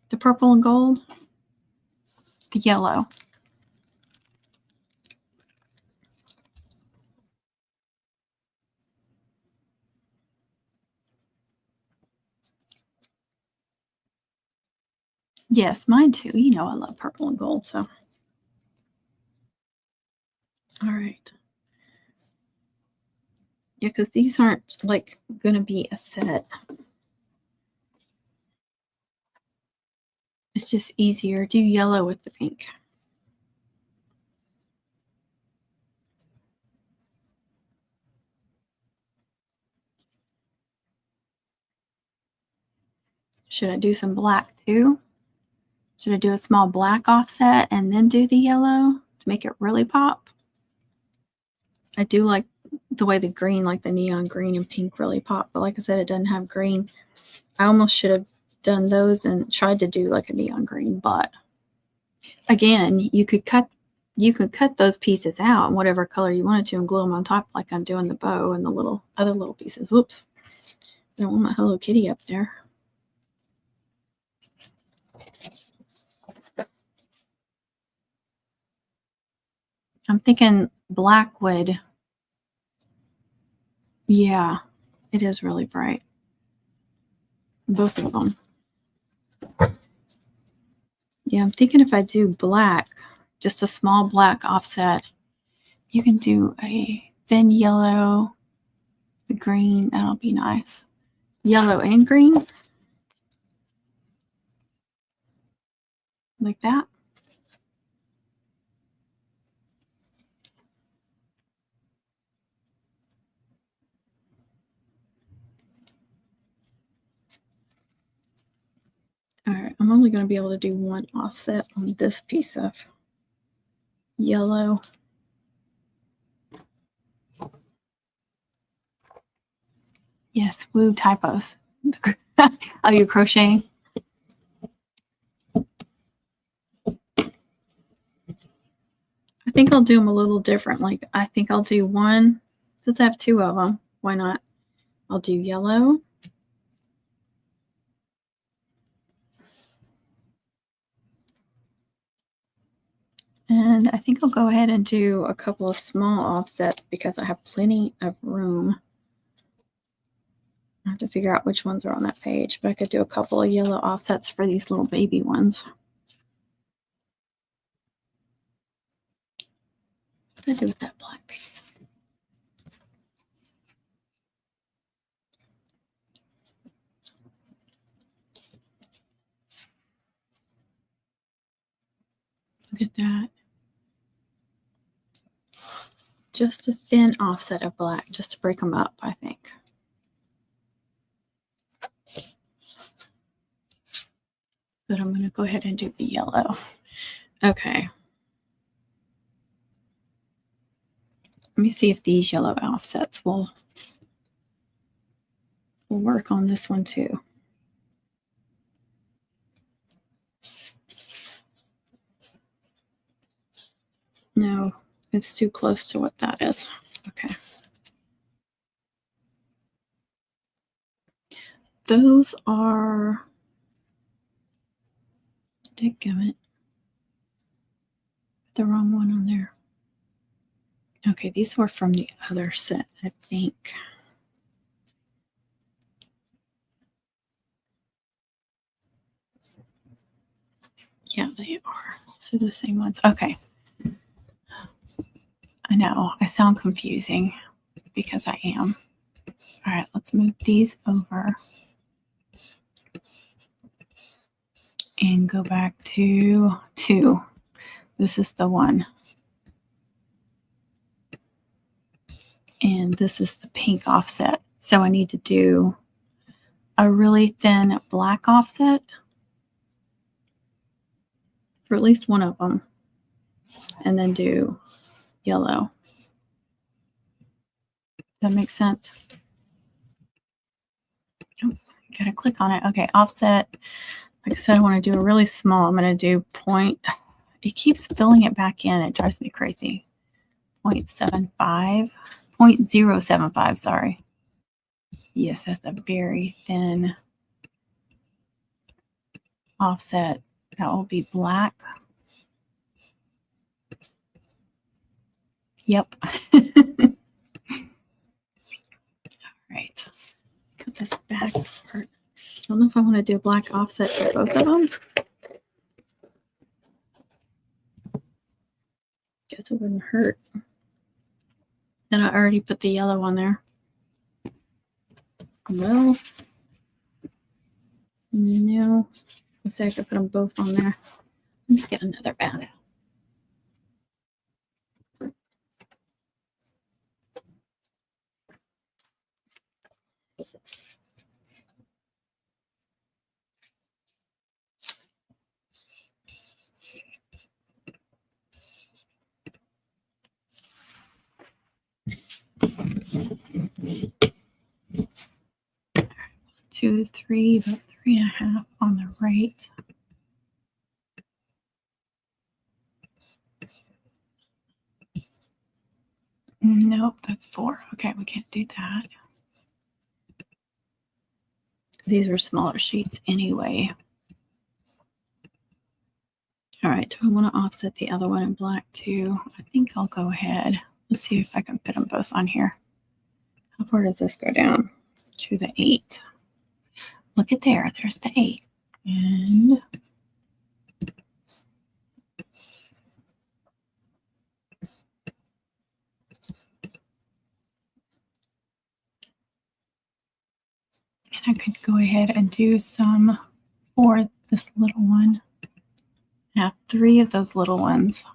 S1: The purple and gold? The yellow. Yes, mine too. You know I love purple and gold, so. All right. Yeah, because these aren't like going to be a set. It's just easier. Do yellow with the pink. Should I do some black too? Should I do a small black offset and then do the yellow to make it really pop? I do like the way the green, like the neon green and pink really pop, but like I said, it doesn't have green. I almost should have done those and tried to do like a neon green, but again, you could cut those pieces out in whatever color you wanted to and glue them on top like I'm doing the bow and the other little pieces. Whoops. I don't want my Hello Kitty up there. I'm thinking black would. Yeah, it is really bright. Both of them. Yeah, I'm thinking if I do black, just a small black offset, you can do a thin yellow, the green. That'll be nice. Yellow and green. Like that. All right, I'm only going to be able to do one offset on this piece of yellow. Yes, woo typos. Are you crocheting? I think I'll do them a little different. Like, I think I'll do one, since I have two of them, why not? I'll do yellow. And I think I'll go ahead and do a couple of small offsets because I have plenty of room. I have to figure out which ones are on that page, but I could do a couple of yellow offsets for these little baby ones. What did I do with that black piece? Look at that. Just a thin offset of black, just to break them up, I think. But I'm going to go ahead and do the yellow. Okay. Let me see if these yellow offsets will work on this one too. No, it's too close to what that is. Okay. Those are, dadgummit, the wrong one on there. Okay, these were from the other set, I think. Yeah, they are. These are the same ones. Okay. I know, I sound confusing. It's because I am. All right, let's move these over and go back to 2. This is the one. And this is the pink offset. So I need to do a really thin black offset for at least one of them. And then do yellow. That makes sense. Oh, gotta click on it. Okay, offset. Like I said, I want to do a really small. I'm going to do point. It keeps filling it back in. It drives me crazy. 0.75. 0.075, sorry. Yes, that's a very thin offset. That will be black. Yep. All right. Cut this back part. I don't know if I want to do a black offset for both of them. Guess it wouldn't hurt. Then I already put the yellow on there. Well, no. Let's see if I can put them both on there. Let me get another bag. Two, three, about 3.5 on the right. Nope, that's 4. Okay, we can't do that. These are smaller sheets anyway. All right, do I want to offset the other one in black too? I think I'll go ahead. Let's see if I can fit them both on here. How far does this go down? To the 8. Look at there. There's the 8. And I could go ahead and do some for this little one. I have 3 of those little ones.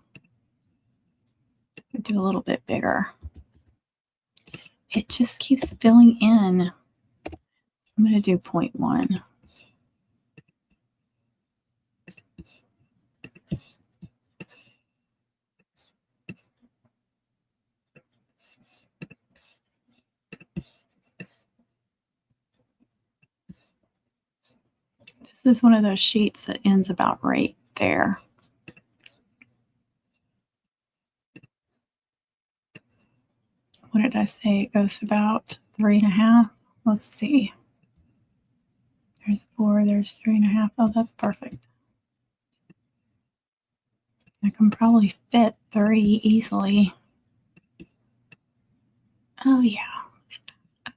S1: I'll do a little bit bigger. It just keeps filling in. I'm going to do 0.1. This is one of those sheets that ends about right there. What did I say? It goes about 3.5. Let's see. There's 4, there's 3.5. Oh, that's perfect. I can probably fit 3 easily. Oh, yeah.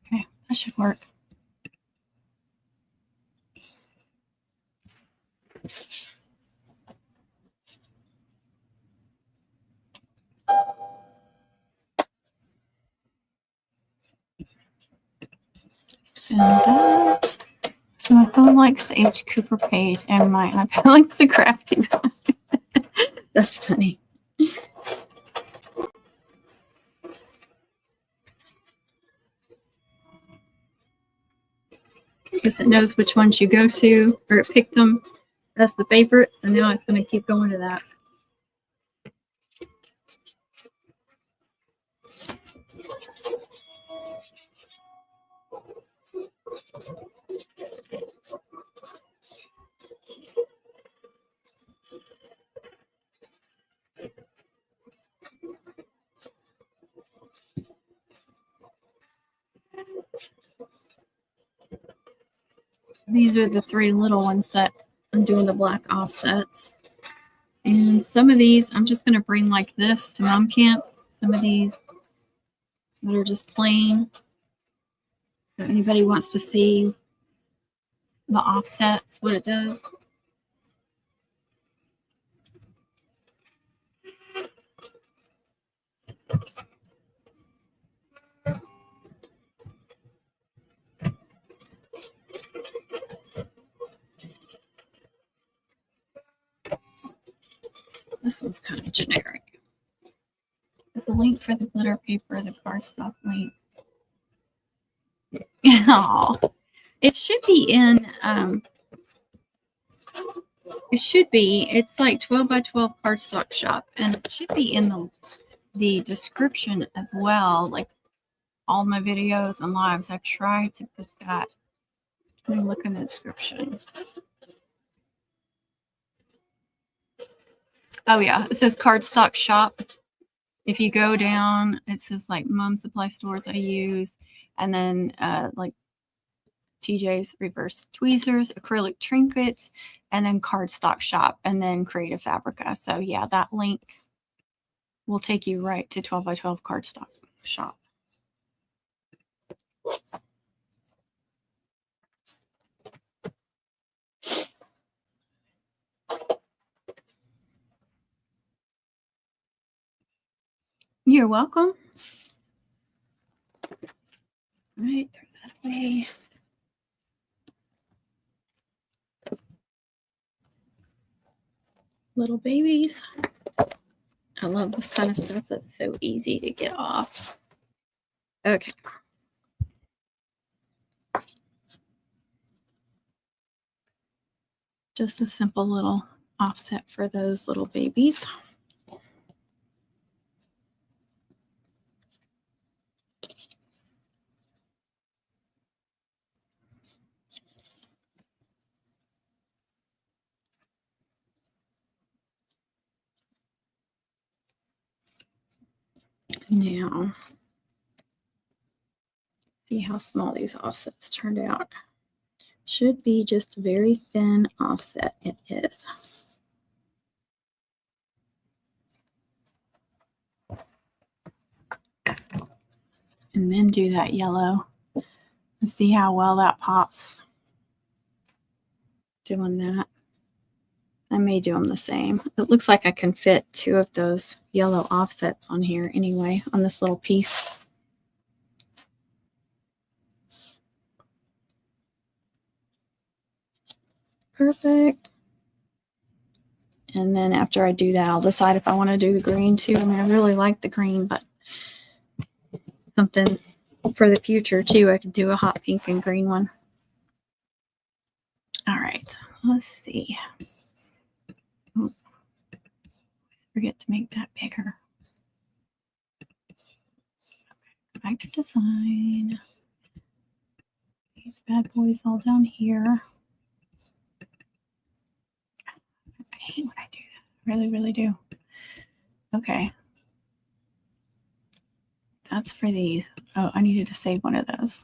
S1: Okay, that should work. Send that. So my phone likes the H. Cooper page and my iPad likes the crafty bag. That's funny. Because it knows which ones you go to, or it picked them as the favorites, and now it's going to keep going to that. these are the 3 little ones that I'm doing the black offsets. And some of these I'm just going to bring like this to mom camp. Some of these that are just plain. So anybody wants to see the offsets, what it does. This one's kind of generic. There's a link for the glitter paper, the cardstock link. Oh, it should be in, it's like 12 by 12 cardstock shop, and it should be in the description as well. Like all my videos and lives, I've tried to put that. Let me look in the description. Oh yeah, it says cardstock shop. If you go down, it says like mom supply stores I use, and then like TJ's reverse tweezers, acrylic trinkets, and then cardstock shop, and then creative Fabrica. So yeah, that link will take you right to 12 by 12 cardstock shop. You're welcome. All right, throw that away. Little babies. I love this kind of stuff that's so easy to get off. Okay. Just a simple little offset for those little babies. Now, see how small these offsets turned out. Should be just a very thin offset. It is. And then do that yellow and see how well that pops. Doing that. I may do them the same. It looks like I can fit 2 of those yellow offsets on here anyway, on this little piece. Perfect. And then after I do that, I'll decide if I want to do the green too. I mean, I really like the green, but something for the future too. I could do a hot pink and green one. All right, let's see. Ooh, forget to make that bigger. Okay, back to design. These bad boys all down here. I hate when I do that. I really, really do. Okay. That's for these. Oh, I needed to save one of those.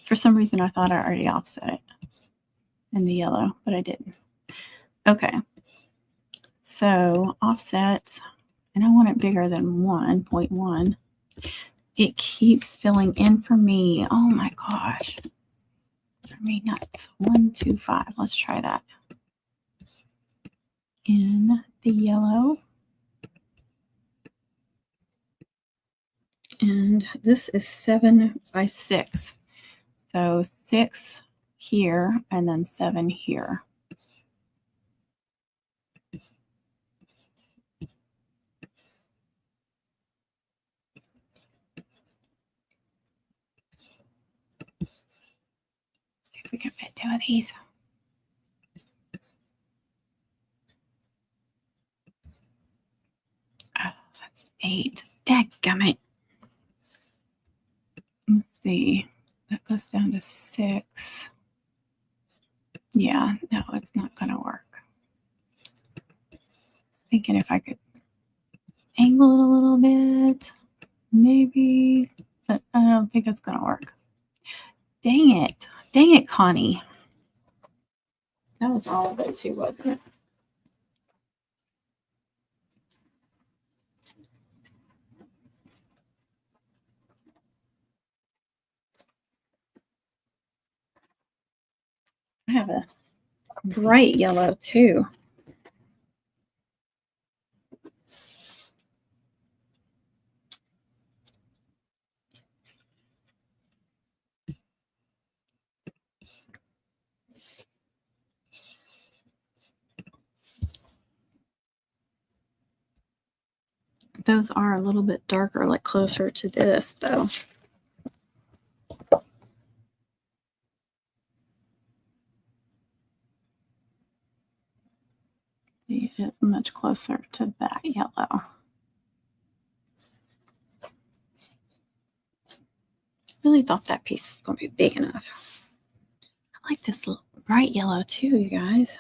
S1: For some reason, I thought I already offset it in the yellow, but I didn't. Okay. So offset, and I want it bigger than 1.1. It keeps filling in for me. Oh my gosh. For me nuts. 125. Let's try that. In the yellow. And this is 7 by 6. So 6 here and then 7 here. See if we can fit 2 of these. Oh, that's 8. Dadgummit. Let's see. That goes down to 6. Yeah, no, it's not going to work. I was thinking if I could angle it a little bit, maybe, but I don't think it's going to work. Dang it. Dang it, Connie. That was all of it too, wasn't it? I have a bright yellow too. Those are a little bit darker, like closer to this though. It is much closer to that yellow. Really thought that piece was going to be big enough. I like this bright yellow too, you guys.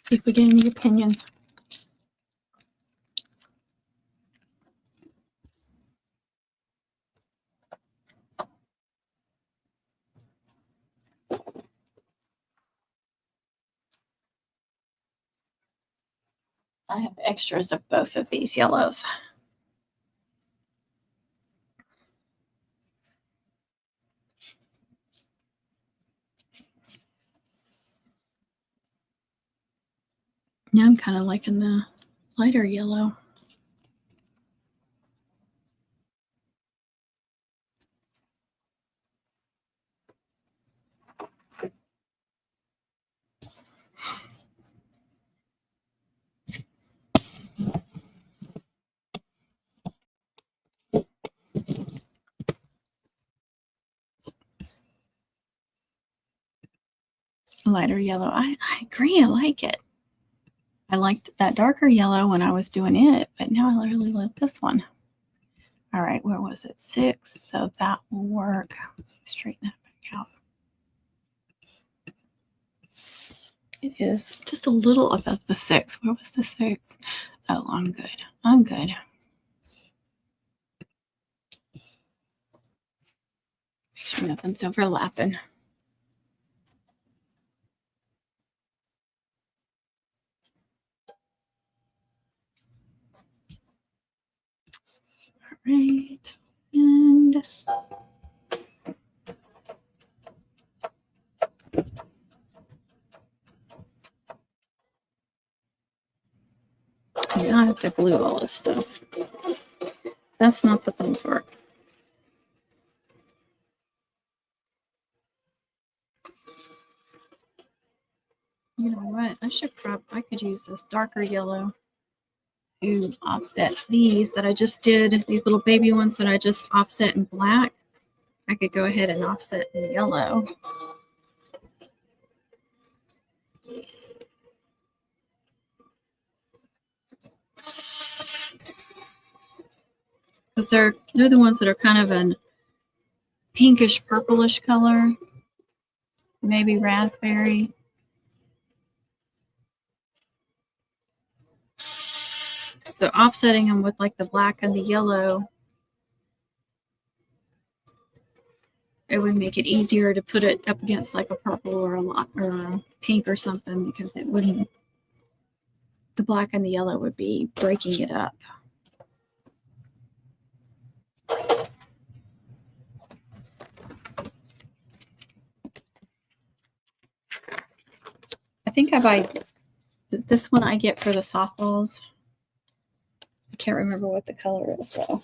S1: See if we get any opinions. I have extras of both of these yellows. Now I'm kind of liking the lighter yellow. Lighter yellow. I agree. I like it. I liked that darker yellow when I was doing it, but now I really love this one. All right, where was it? 6. So that will work. Straighten that back out. It is just a little above the 6. Where was the 6? Oh, I'm good. I'm good. Make sure nothing's overlapping. All right. And now I have to glue all this stuff. That's not the fun part. You know what? I could use this darker yellow to offset these that I just did. These little baby ones that I just offset in black. I could go ahead and offset in yellow. Because they're the ones that are kind of an pinkish purplish color, maybe raspberry. So offsetting them with like the black and the yellow, it would make it easier to put it up against like a purple or a pink or something, because it wouldn't, the black and the yellow would be breaking it up. I think I buy this one I get for the softballs. I can't remember what the color is though.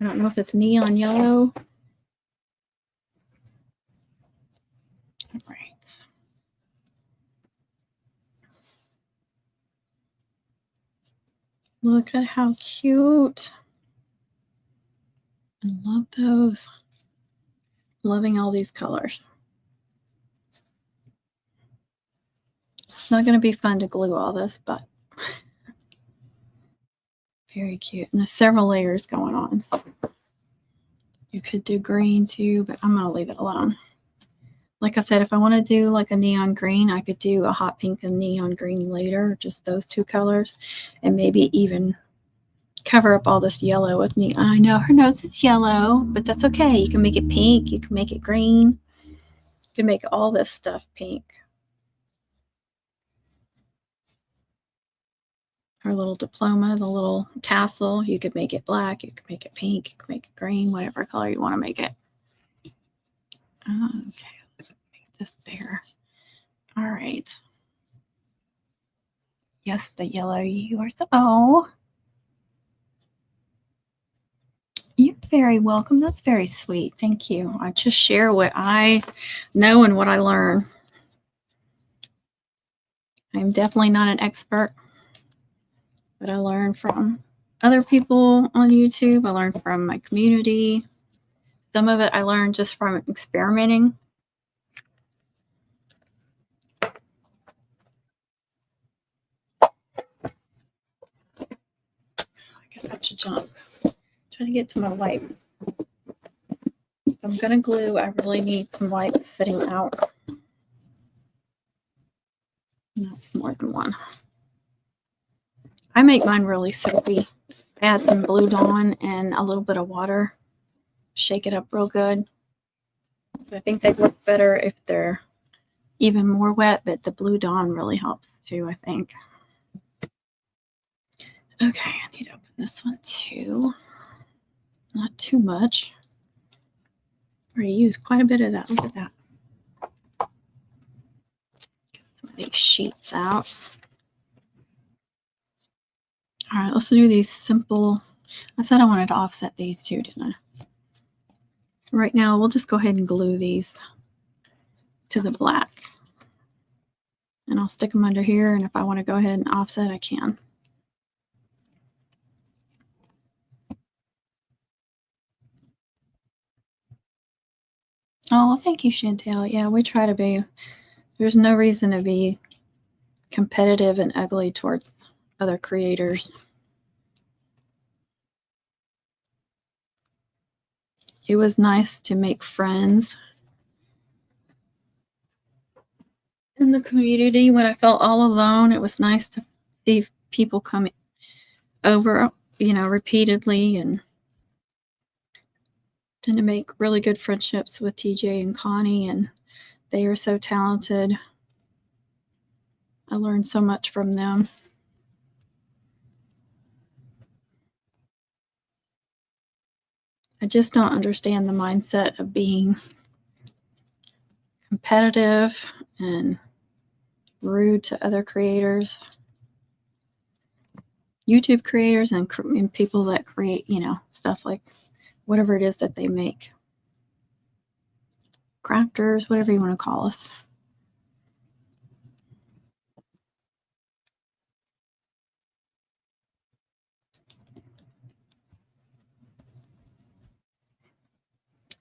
S1: I don't know if it's neon yellow. All right. Look at how cute. I love those. Loving all these colors. It's not going to be fun to glue all this, but very cute. And there's several layers going on. You could do green too, but I'm going to leave it alone. Like I said, if I want to do like a neon green, I could do a hot pink and neon green later, just those two colors, and maybe even cover up all this yellow with neon. I know her nose is yellow, but that's okay. You can make it pink. You can make it green. You can make all this stuff pink. Her little diploma, the little tassel, you could make it black. You could make it pink. You could make it green, whatever color you want to make it. Okay, let's make this bigger. All right. Yes, the yellow. You are so. Oh, you're very welcome. That's very sweet. Thank you. I just share what I know and what I learn. I'm definitely not an expert, but I learn from other people on YouTube. I learn from my community. Some of it I learned just from experimenting. I got to jump. Trying to get to my wipe. If I'm going to glue, I really need some wipes sitting out. That's more than one. I make mine really soapy. Add some Blue Dawn and a little bit of water. Shake it up real good. I think they work better if they're even more wet, but the Blue Dawn really helps too, I think. Okay, I need to open this one too. Not too much. Already used quite a bit of that. Look at that. Get some of these sheets out. All right, let's do these simple. I said I wanted to offset these too, didn't I? Right now, we'll just go ahead and glue these to the black. And I'll stick them under here, and if I want to go ahead and offset, I can. Oh, thank you, Chantel. Yeah, we try to be. There's no reason to be competitive and ugly towards other creators. It was nice to make friends in the community when I felt all alone. It was nice to see people come over, repeatedly, and then to make really good friendships with TJ and Connie, and they are so talented. I learned so much from them. I just don't understand the mindset of being competitive and rude to other creators, YouTube creators, and people that create, stuff like whatever it is that they make. Crafters, whatever you want to call us.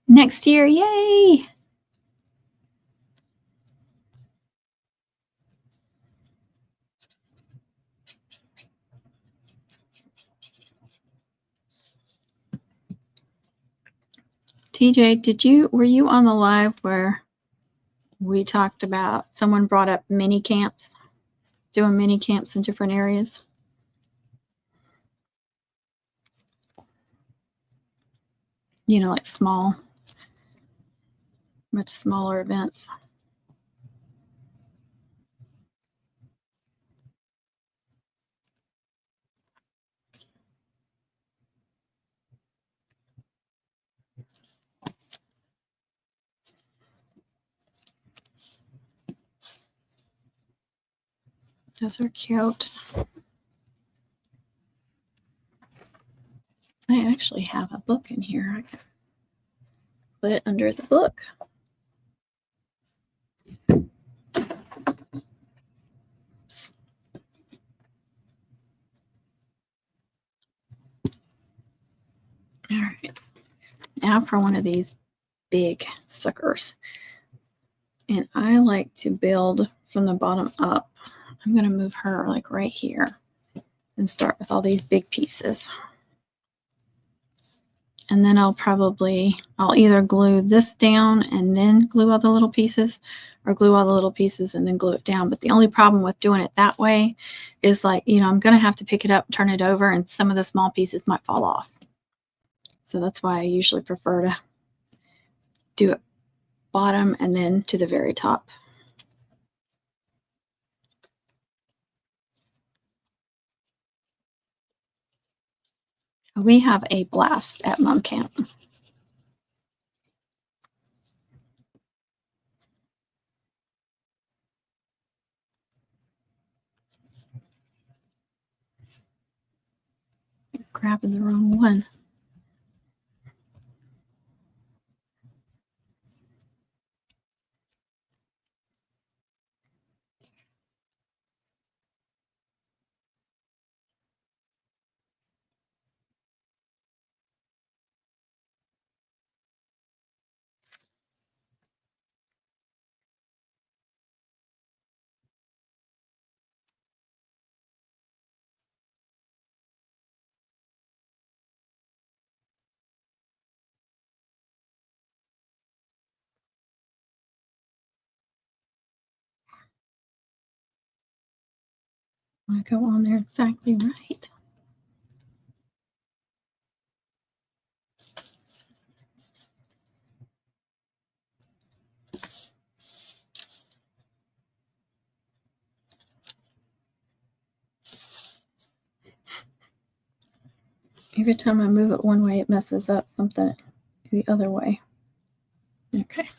S1: Next year, yay! TJ, were you on the live where we talked about someone brought up mini camps, doing mini camps in different areas? Like much smaller events. Those are cute. I actually have a book in here. I can put it under the book. Oops. All right. Now for one of these big suckers. And I like to build from the bottom up. I'm going to move her like right here and start with all these big pieces. And then I'll either glue this down and then glue all the little pieces, or glue all the little pieces and then glue it down. But the only problem with doing it that way is, like, I'm going to have to pick it up, turn it over, and some of the small pieces might fall off. So that's why I usually prefer to do it bottom and then to the very top. We have a blast at mom camp. Grabbing the wrong one. I go on there exactly right. Every time I move it one way, it messes up something the other way. Okay.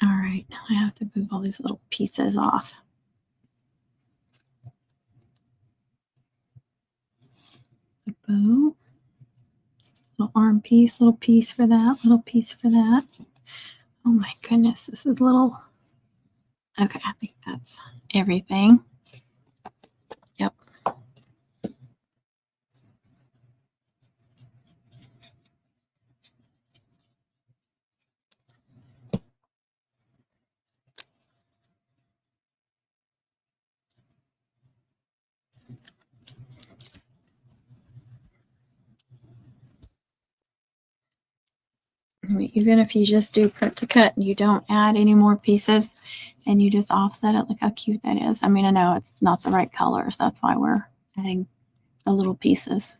S1: All right, now I have to move all these little pieces off. The bow, little arm piece, little piece for that, little piece for that. Oh my goodness, this is little. Okay, I think that's everything. Yep. Even if you just do print to cut and you don't add any more pieces and you just offset it, look how cute that is. I mean, I know it's not the right colors. That's why we're adding the little pieces.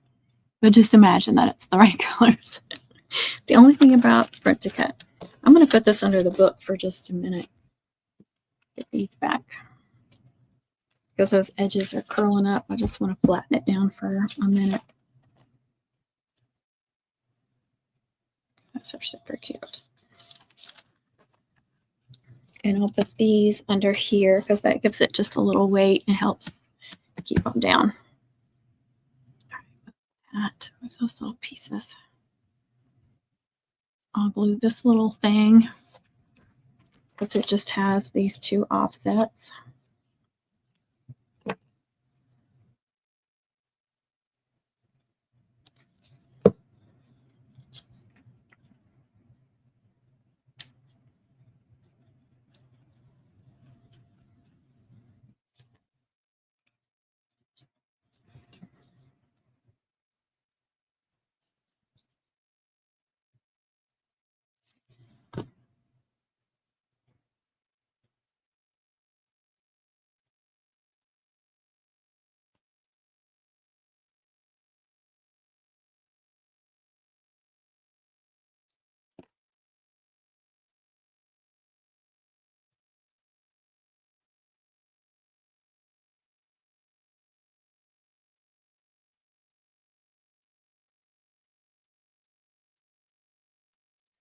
S1: But just imagine that it's the right colors. It's the only thing about print to cut. I'm going to put this under the book for just a minute. Get these back. Because those edges are curling up. I just want to flatten it down for a minute. Those are super cute. And I'll put these under here because that gives it just a little weight and helps keep them down. That with those little pieces. I'll glue this little thing because it just has these two offsets.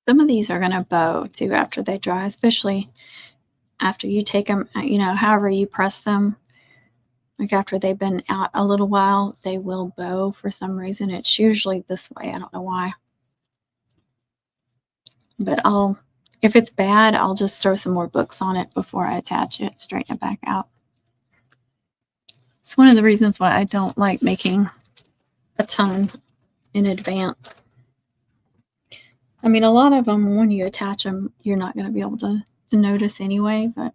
S1: Some of these are going to bow too after they dry, especially after you take them, however you press them. Like after they've been out a little while, they will bow for some reason. It's usually this way. I don't know why. But if it's bad, I'll just throw some more books on it before I attach it, straighten it back out. It's one of the reasons why I don't like making a ton in advance. I mean, a lot of them, when you attach them, you're not going to be able to notice anyway, but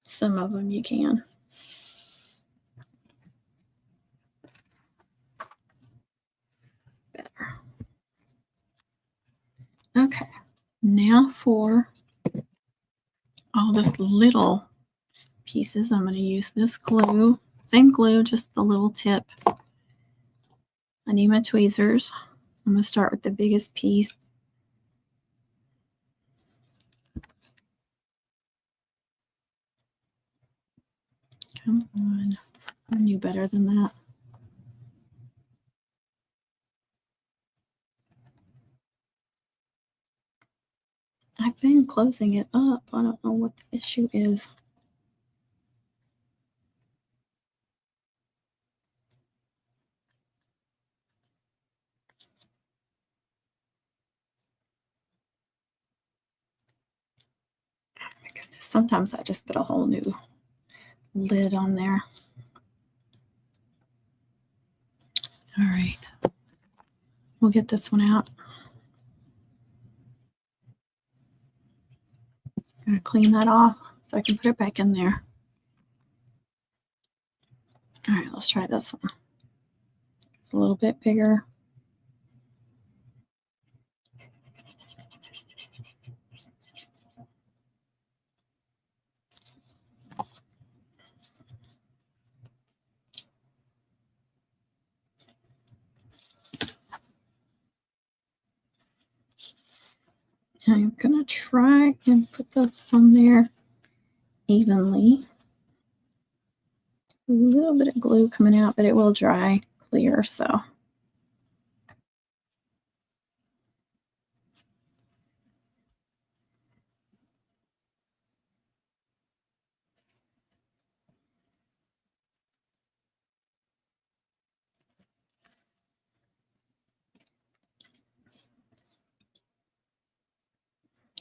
S1: some of them you can. Better. Okay, now for all this little pieces, I'm going to use this glue. Same glue, just the little tip. I need my tweezers. I'm going to start with the biggest piece. Come on. I knew better than that. I've been closing it up. I don't know what the issue is. Oh my goodness. Sometimes I just put a whole new lid on there. All right. We'll get this one out. I'm going to clean that off so I can put it back in there. All right, let's try this one. It's a little bit bigger. I'm going to try and put those on there evenly. A little bit of glue coming out, but it will dry clear, so.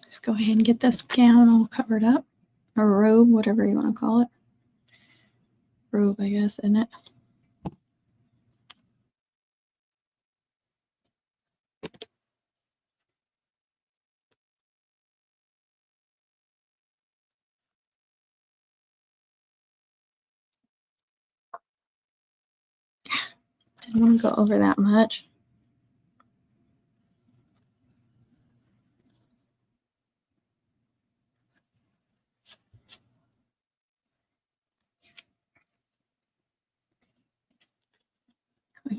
S1: Just go ahead and get this gown all covered up, or robe, whatever you want to call it. Robe, I guess, isn't it? Didn't want to go over that much.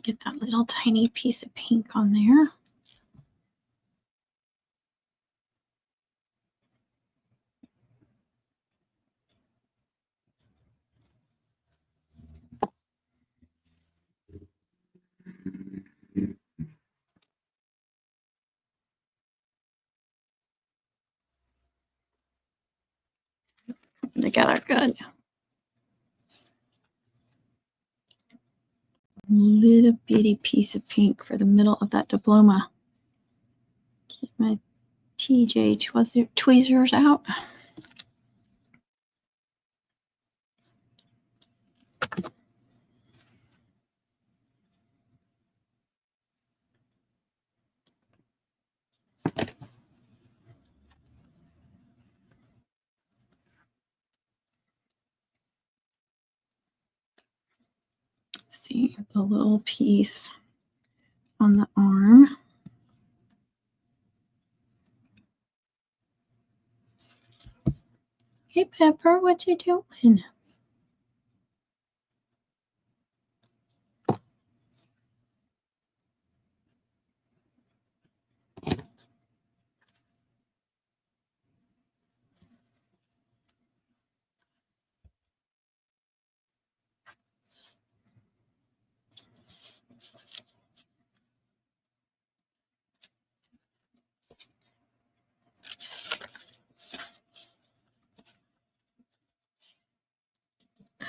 S1: Get that little tiny piece of pink on there. Together good. Little bitty piece of pink for the middle of that diploma. Keep my TJ tweezers out. See the little piece on the arm. Hey Pepper, what you doing?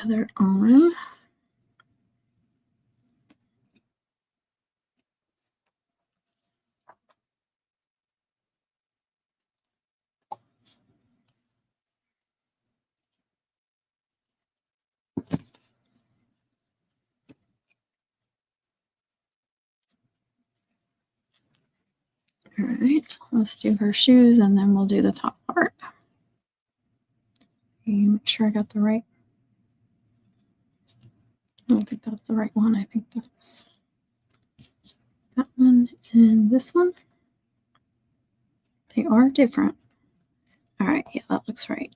S1: Other arm. All right, let's do her shoes and then we'll do the top part. Make sure I got the right. I don't think that's the right one. I think that's that one and this one. They are different. All right, yeah, that looks right.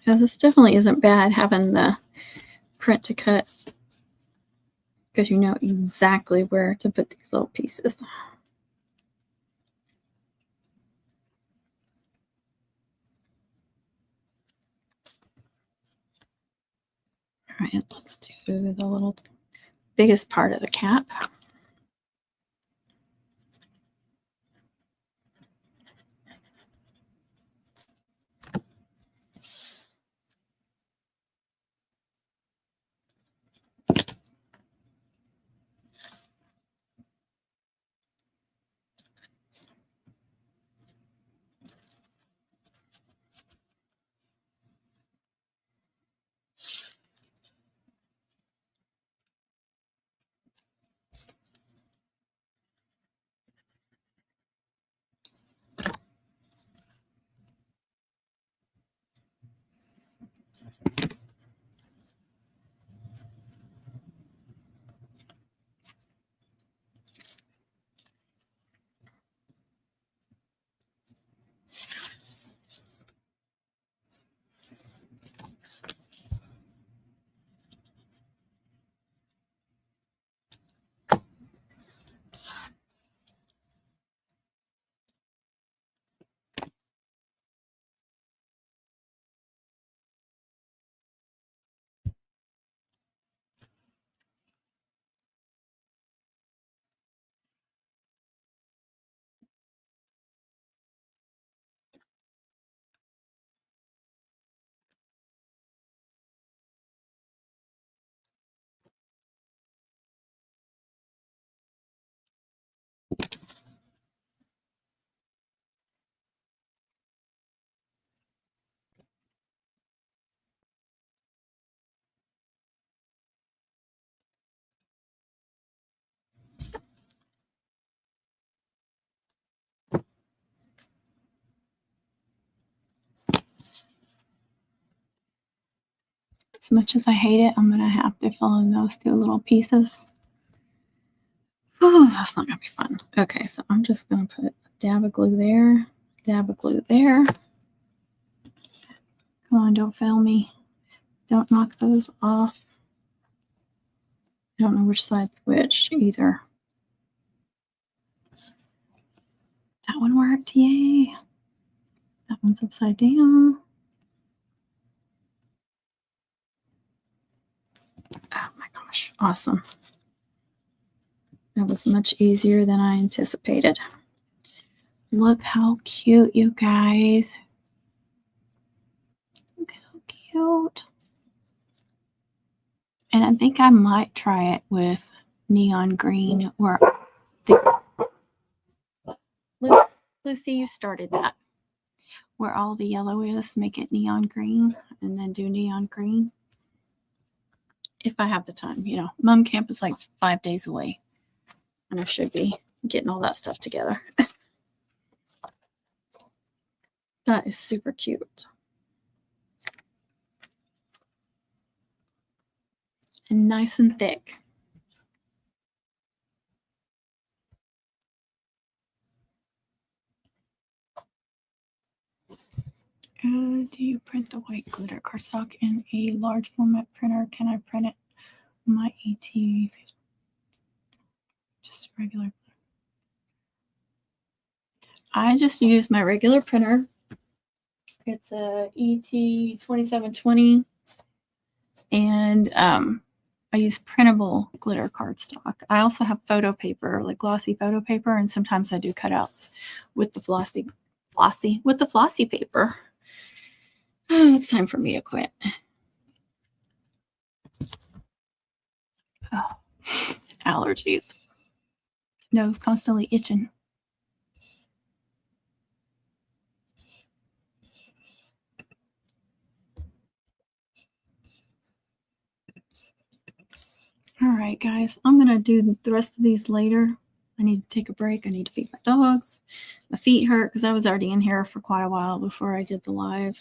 S1: Yeah, this definitely isn't bad having the print to cut because you know exactly where to put these little pieces. All right, let's do the little biggest part of the cap. As much as I hate it, I'm gonna have to fill in those two little pieces. Oh, that's not gonna be fun. Okay, so I'm just gonna put a dab of glue there, dab of glue there. Come on, don't fail me. Don't knock those off. I don't know which side's which either. That one worked, yay. That one's upside down. Oh my gosh, awesome. That was much easier than I anticipated. Look how cute, you guys. Look how cute. And I think I might try it with neon green or Lucy, you started that. Where all the yellow is, make it neon green and then do neon green. If I have the time, you know, mom camp is like 5 days away and I should be getting all that stuff together. That is super cute. And nice and thick. Do you print the white glitter cardstock in a large format printer? Can I print it on my AT? Just regular. I just use my regular printer It's a ET 2720. And I use printable glitter cardstock. I also have photo paper, like glossy photo paper, and sometimes I do cutouts with the flossy paper. Oh, it's time for me to quit. Oh, allergies. Nose constantly itching. All right, guys, I'm going to do the rest of these later. I need to take a break. I need to feed my dogs. My feet hurt because I was already in here for quite a while before I did the live.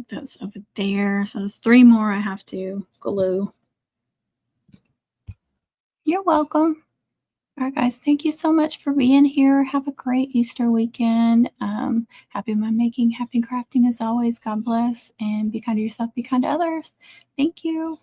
S1: That's over there. So there's 3 more I have to glue. You're welcome. All right, guys, thank you so much for being here. Have a great Easter weekend. Happy mom making, happy crafting as always. God bless, and be kind to yourself, be kind to others. Thank you.